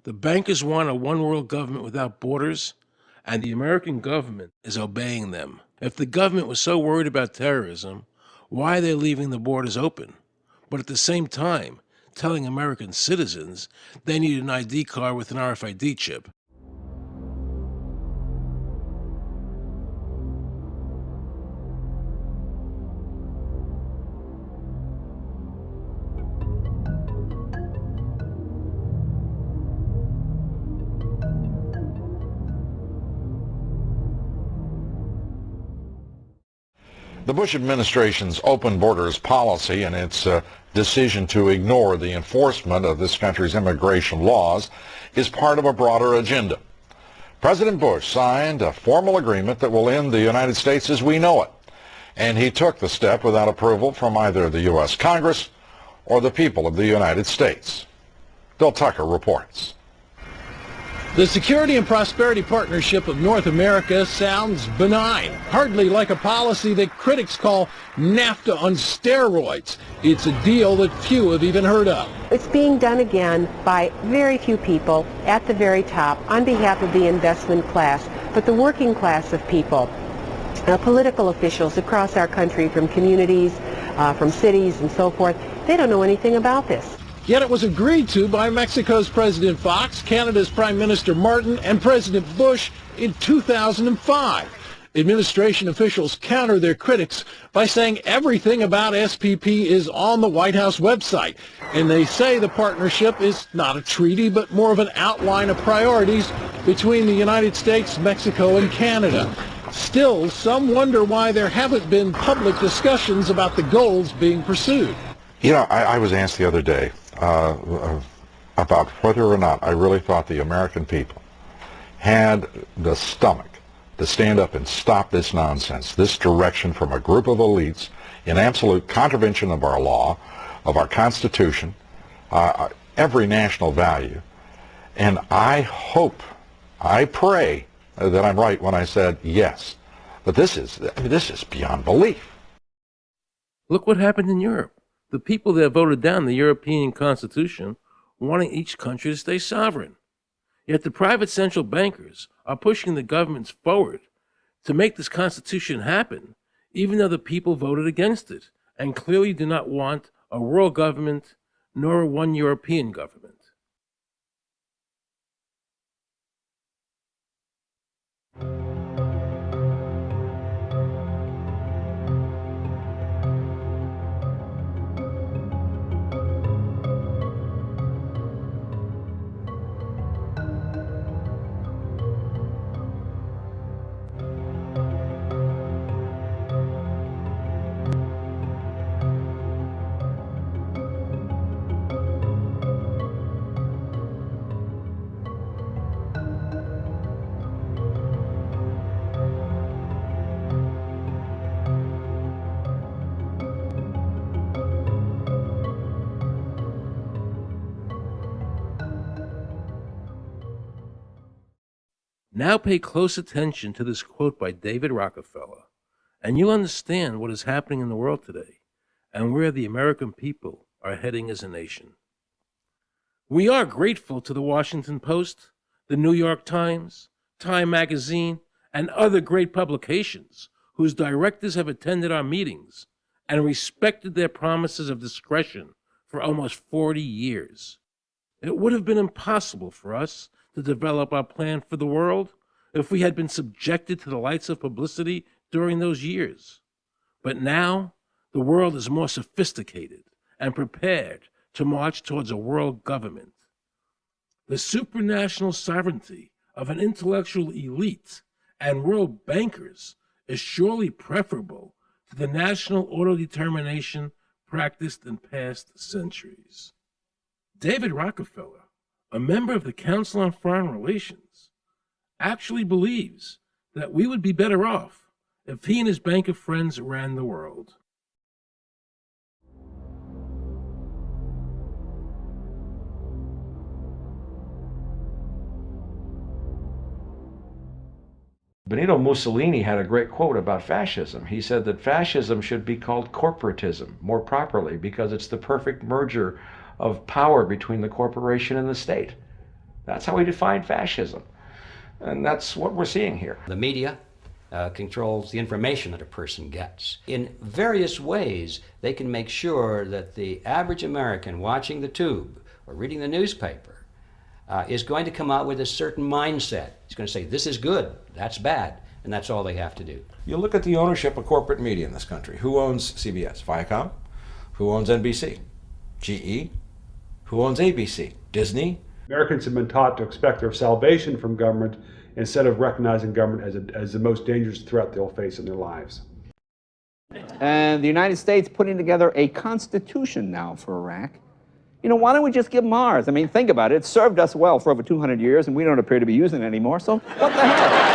The bankers want a one-world government without borders, and the American government is obeying them. If the government was so worried about terrorism, why are they leaving the borders open? But at the same time, telling American citizens they need an ID card with an RFID chip. The Bush administration's open borders policy and its decision to ignore the enforcement of this country's immigration laws is part of a broader agenda. President Bush signed a formal agreement that will end the United States as we know it, and he took the step without approval from either the U.S. Congress or the people of the United States? Bill Tucker reports. The Security and Prosperity Partnership of North America sounds benign, hardly like a policy that critics call NAFTA on steroids. It's a deal that few have even heard of. It's being done again by very few people at the very top on behalf of the investment class, but the working class of people, political officials across our country, from communities, from cities and so forth, they don't know anything about this. Yet it was agreed to by Mexico's President Fox, Canada's Prime Minister Martin, and President Bush in 2005. Administration officials counter their critics by saying everything about SPP is on the White House website. And they say the partnership is not a treaty, but more of an outline of priorities between the United States, Mexico, and Canada. Still, some wonder why there haven't been public discussions about the goals being pursued. You know, I was asked the other day about whether or not I really thought the American people had the stomach to stand up and stop this nonsense, this direction from a group of elites in absolute contravention of our law, of our Constitution, every national value. And I hope, I pray that I'm right when I said yes. But this is beyond belief. Look what happened in Europe. The people that voted down the European Constitution wanting each country to stay sovereign. Yet the private central bankers are pushing the governments forward to make this Constitution happen, even though the people voted against it and clearly do not want a world government nor a one European government. Now pay close attention to this quote by David Rockefeller, and you'll understand what is happening in the world today and where the American people are heading as a nation. We are grateful to the Washington Post, the New York Times, Time Magazine, and other great publications whose directors have attended our meetings and respected their promises of discretion for almost 40 years. It would have been impossible for us to develop our plan for the world if we had been subjected to the lights of publicity during those years. But now, the world is more sophisticated and prepared to march towards a world government. The supranational sovereignty of an intellectual elite and world bankers is surely preferable to the national autodetermination practiced in past centuries. David Rockefeller, a member of the Council on Foreign Relations, actually believes that we would be better off if he and his bank of friends ran the world. Benito Mussolini had a great quote about fascism. He said that fascism should be called corporatism more properly because it's the perfect merger of power between the corporation and the state. That's how he defined fascism. And that's what we're seeing here. The media controls the information that a person gets. In various ways, they can make sure that the average American watching the tube or reading the newspaper is going to come out with a certain mindset. He's going to say, this is good, that's bad, and that's all they have to do. You look at the ownership of corporate media in this country. Who owns CBS? Viacom? Who owns NBC? GE? Who owns ABC? Disney? Americans have been taught to expect their salvation from government instead of recognizing government as the most dangerous threat they'll face in their lives. And the United States putting together a constitution now for Iraq. You know, why don't we just give them ours? I mean, think about it. It served us well for over 200 years, and we don't appear to be using it anymore, so what the hell?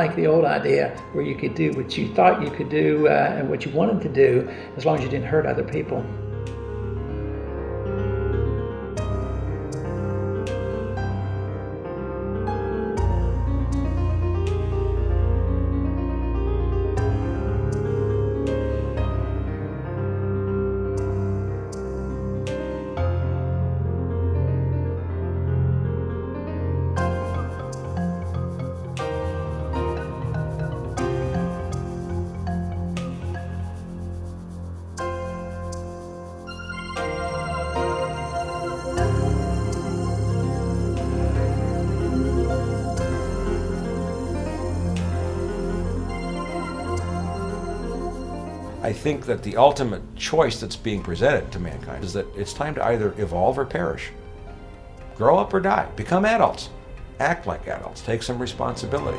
like the old idea where you could do what you thought you could do and what you wanted to do as long as you didn't hurt other people. I think that the ultimate choice that's being presented to mankind is that it's time to either evolve or perish. Grow up or die. Become adults. Act like adults. Take some responsibility.